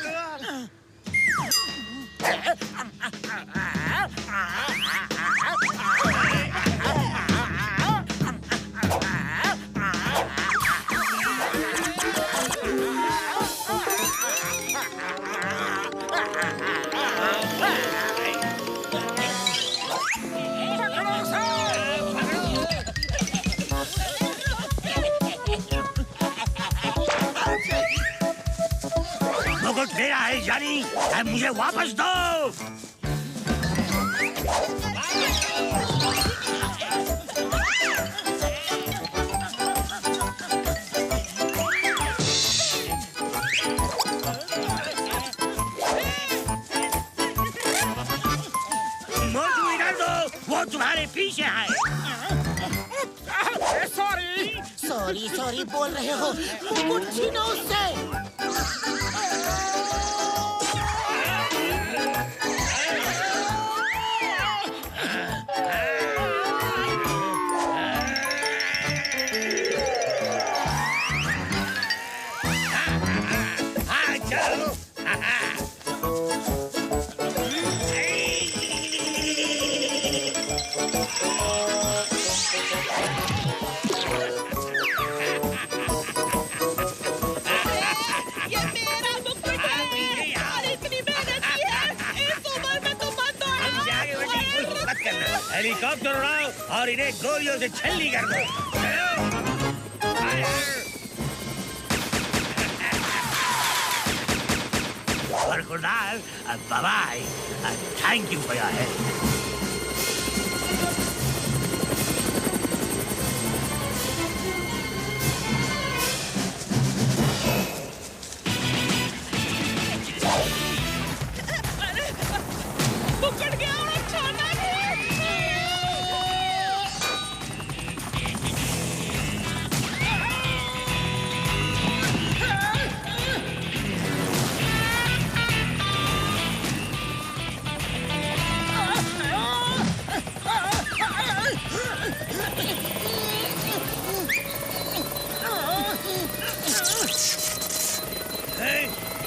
Speaker 2: मुकुट मेरा है जानी, मुझे वापस दो। मोटू इधर दो, वो तुम्हारे पीछे है।
Speaker 5: सॉरी
Speaker 7: सॉरी सॉरी बोल रहे हो, मुकुट छीनो उससे।
Speaker 2: करना, हेलीकॉप्टर उड़ाओ और इन्हें गोलियों से छलनी कर दो। और खुदार, bye, thank you for your help.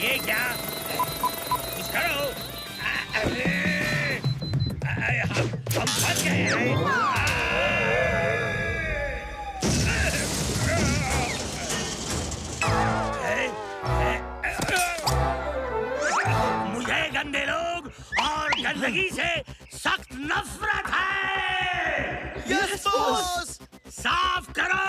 Speaker 2: ये क्या? कुछ करो। हम फंस गए हैं। मुझे गंदे लोग और गंदगी से सख्त नफरत है।
Speaker 7: Yes boss.
Speaker 2: साफ करो।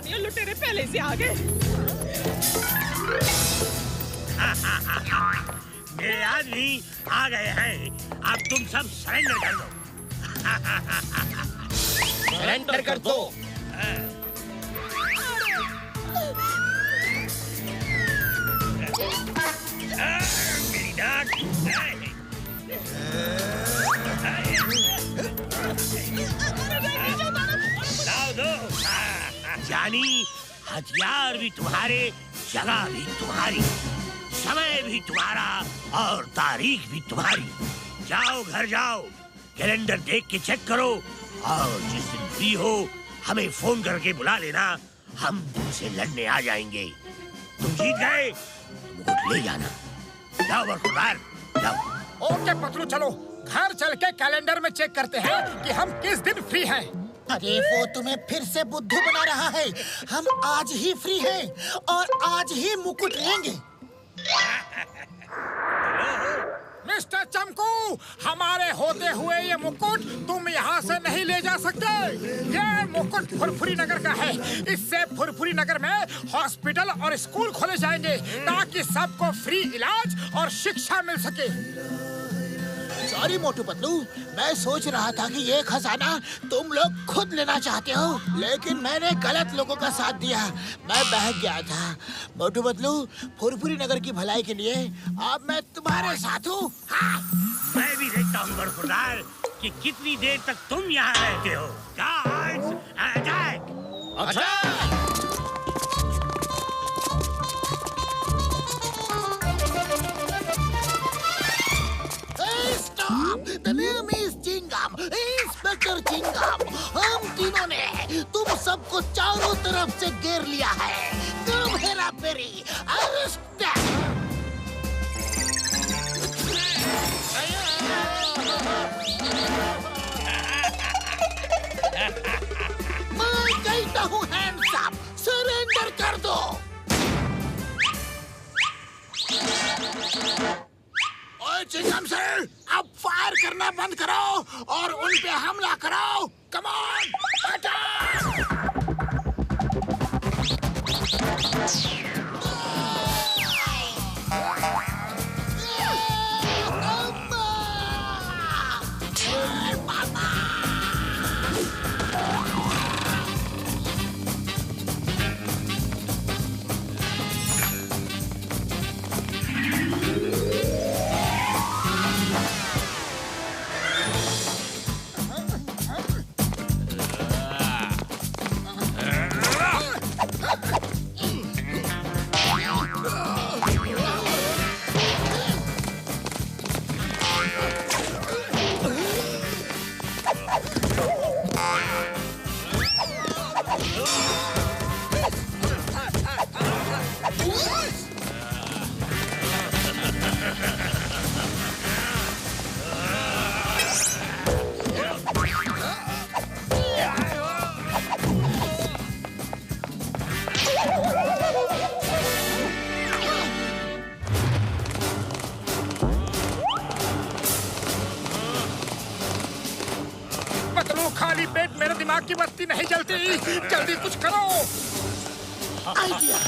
Speaker 11: और लुटेरे पहले से आ गए।
Speaker 2: मेरे आदमी आ गए हैं, अब तुम सब सरेंडर कर दो।
Speaker 7: सरेंडर कर दो।
Speaker 2: मेरी डांट। लाओ दो। जानी, हथियार भी तुम्हारे, जगह भी तुम्हारी, समय भी तुम्हारा और तारीख भी तुम्हारी। जाओ घर जाओ, कैलेंडर देख के चेक करो और जिस दिन फ्री हो हमें फोन करके बुला लेना, हम तुमसे लड़ने आ जाएंगे। तुम जीत गए तो मुकुट ले जाना। जाओ बरखुरदार, जाओ।
Speaker 5: ओके पतलू, चलो घर चल के कैलेंडर में चेक करते हैं कि हम किस दिन फ्री हैं।
Speaker 7: अरे वो तुम्हें फिर से बुद्धू बना रहा है। हम आज ही फ्री हैं और आज ही मुकुट लेंगे।
Speaker 5: मिस्टर चमकू, हमारे होते हुए ये मुकुट तुम यहाँ से नहीं ले जा सकते। ये मुकुट फुरफुरी नगर का है। इससे फुरफुरी नगर में हॉस्पिटल और स्कूल खोले जाएंगे ताकि सबको फ्री इलाज और शिक्षा मिल सके।
Speaker 7: सॉरी मोटू पतलू, मैं सोच रहा था कि ये खजाना तुम लोग खुद लेना चाहते हो, लेकिन मैंने गलत लोगों का साथ दिया। मैं बहक गया था। मोटू पतलू, फुरफुरी नगर की भलाई के लिए अब मैं तुम्हारे साथ हूँ। हाँ।
Speaker 2: मैं भी देखता हूँ बरखुरदार कि कितनी देर तक तुम यहाँ रहते हो। Guards, attack!
Speaker 7: The name is Chingam, Inspector Chingam। हम तीनों ने तुम सबको चारों तरफ से घेर लिया है। तुम हेरा फेरी, अरेस्ट। मैं कहता हूँ हैंड्स अप, सरेंडर कर दो। ओए चिंगम सर, अब फायर करना बंद करो और उन पे हमला करो। Come on, attack!
Speaker 5: मेरे दिमाग की बत्ती नहीं जलती। जल्दी कुछ करो।
Speaker 7: आइडिया।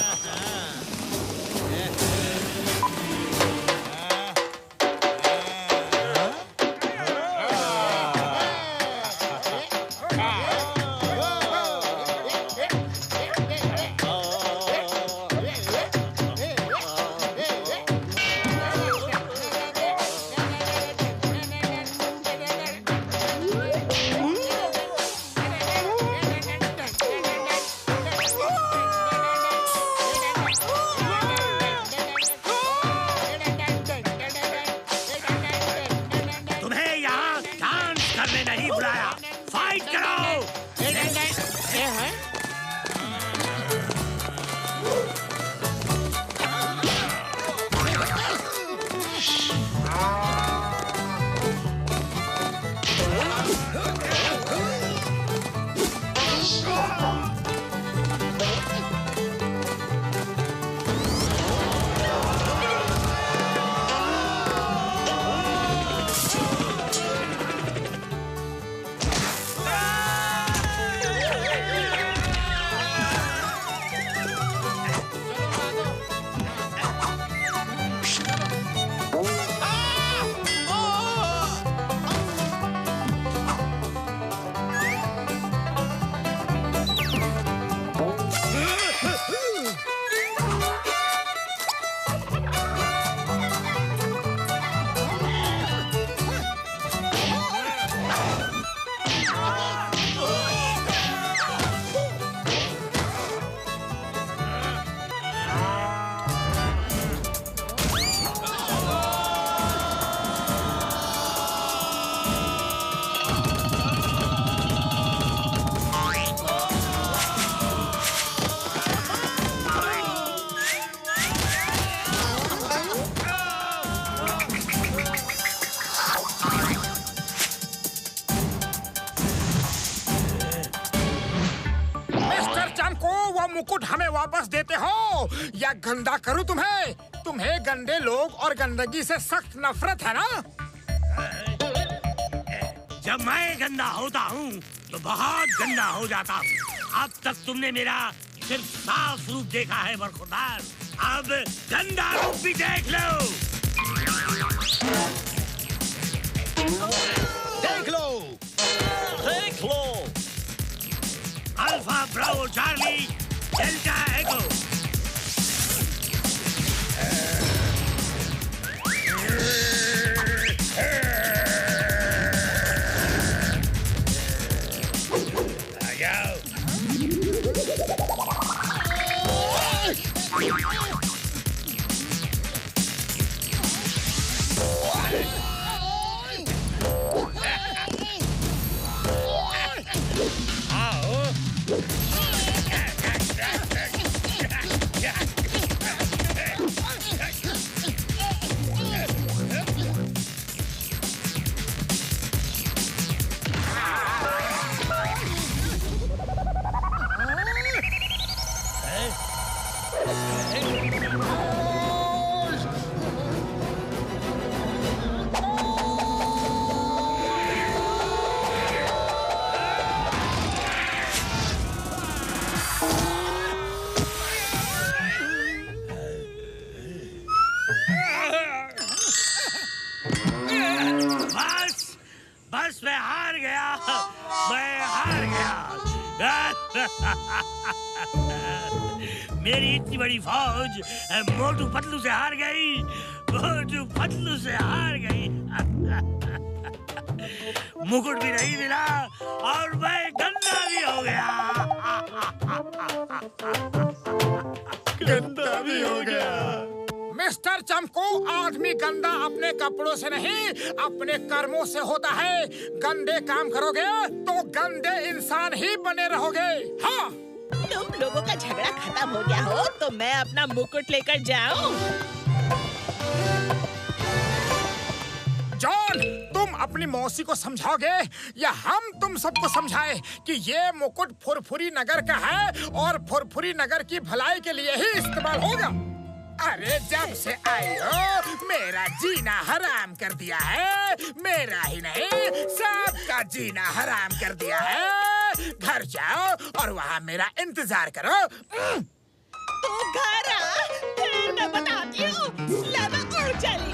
Speaker 5: मुकुट हमें वापस देते हो या गंदा करूं तुम्हें? तुम्हें गंदे लोग और गंदगी से सख्त नफरत है ना?
Speaker 2: जब मैं गंदा होता हूँ तो बहुत गंदा हो जाता हूँ। अब तक तुमने मेरा सिर्फ साफ रूप देखा है बरखुरदार, अब गंदा रूप भी देख लो।
Speaker 8: देख लो, देख लो।
Speaker 2: अल्फा ब्रावो चार्ली डेल्टा एको। आ जाओ। बस मैं हार गया, मैं हार गया। मेरी इतनी बड़ी फौज मोटू पतलू से हार गई, मोटू पतलू से हार गई। मुकुट भी नहीं मिला और मैं गंदा भी हो गया।
Speaker 5: गंदा भी हो गया। मिस्टर चमकू, आदमी गंदा अपने कपड़ों से नहीं अपने कर्मों से होता है। गंदे काम करोगे तो गंदे इंसान ही बने रहोगे। हाँ,
Speaker 11: तुम लोगों का झगड़ा खत्म हो गया हो तो मैं अपना मुकुट लेकर जाऊं?
Speaker 5: जॉन, तुम अपनी मौसी को समझाओगे या हम तुम सबको समझाएं कि ये मुकुट फुरफुरी नगर का है और फुरफुरी नगर की भलाई के लिए ही इस्तेमाल होगा। अरे जब से आई हो मेरा जीना हराम कर दिया है। मेरा ही नहीं सबका जीना हराम कर दिया है। घर जाओ और वहाँ मेरा इंतजार करो।
Speaker 11: तू घर आ, फिर मैं बताती हूँ। लगा और चली।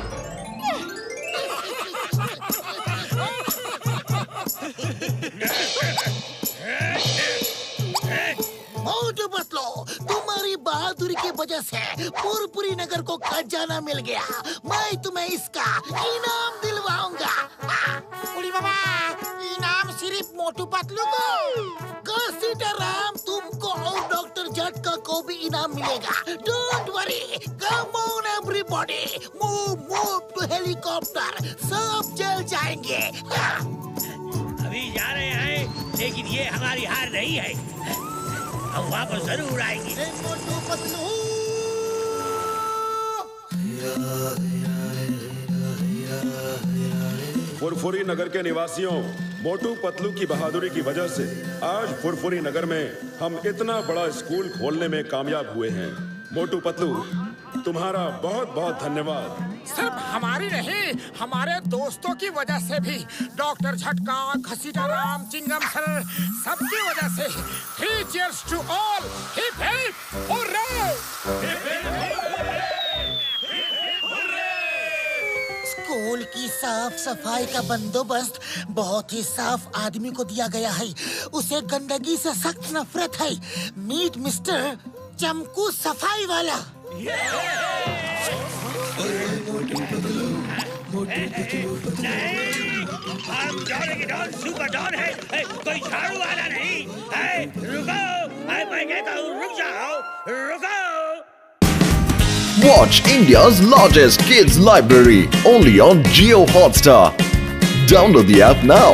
Speaker 7: मोटू पतलू, तुम्हारी बहादुरी की वजह से पुरपुरी नगर को खजाना मिल गया। मैं तुम्हें इसका इनाम दिलवाऊंगा।
Speaker 5: उड़ी बाबा, इनाम सिर्फ मोटू पतलू को?
Speaker 7: सीताराम, तुमको और डॉक्टर झटका को भी इनाम मिलेगा। Don't worry, come on everybody, move to helicopter. सब जल जाएंगे।
Speaker 2: अभी जा रहे हैं, लेकिन ये हमारी हार नहीं है। हम वापस जरूर आएंगे।
Speaker 7: मोटू पतलू,
Speaker 13: फुरफुरी नगर के निवासियों, मोटू पतलू की बहादुरी की वजह से आज फुरफुरी नगर में हम इतना बड़ा स्कूल खोलने में कामयाब हुए हैं। मोटू पतलू, तुम्हारा बहुत बहुत धन्यवाद।
Speaker 5: सिर्फ हमारी नहीं, हमारे दोस्तों की वजह से भी, डॉक्टर झटका, घसीटाराम, चिंगम सर, सबकी वजह से। 3 cheers to all. Hip hip hurray!
Speaker 7: School की साफ सफाई का बंदोबस्त बहुत ही साफ आदमी को दिया गया है। उसे गंदगी से सख्त नफरत है। मीट मिस्टर चमकू सफाई वाला।
Speaker 2: हम डॉन की डॉन सुपर डॉन है, कोई झाड़ू वाला नहीं है। रुको, मैं कहता हूँ रुक जाओ, रुको।
Speaker 14: Watch India's largest kids library only on Jio Hotstar. Download the app now.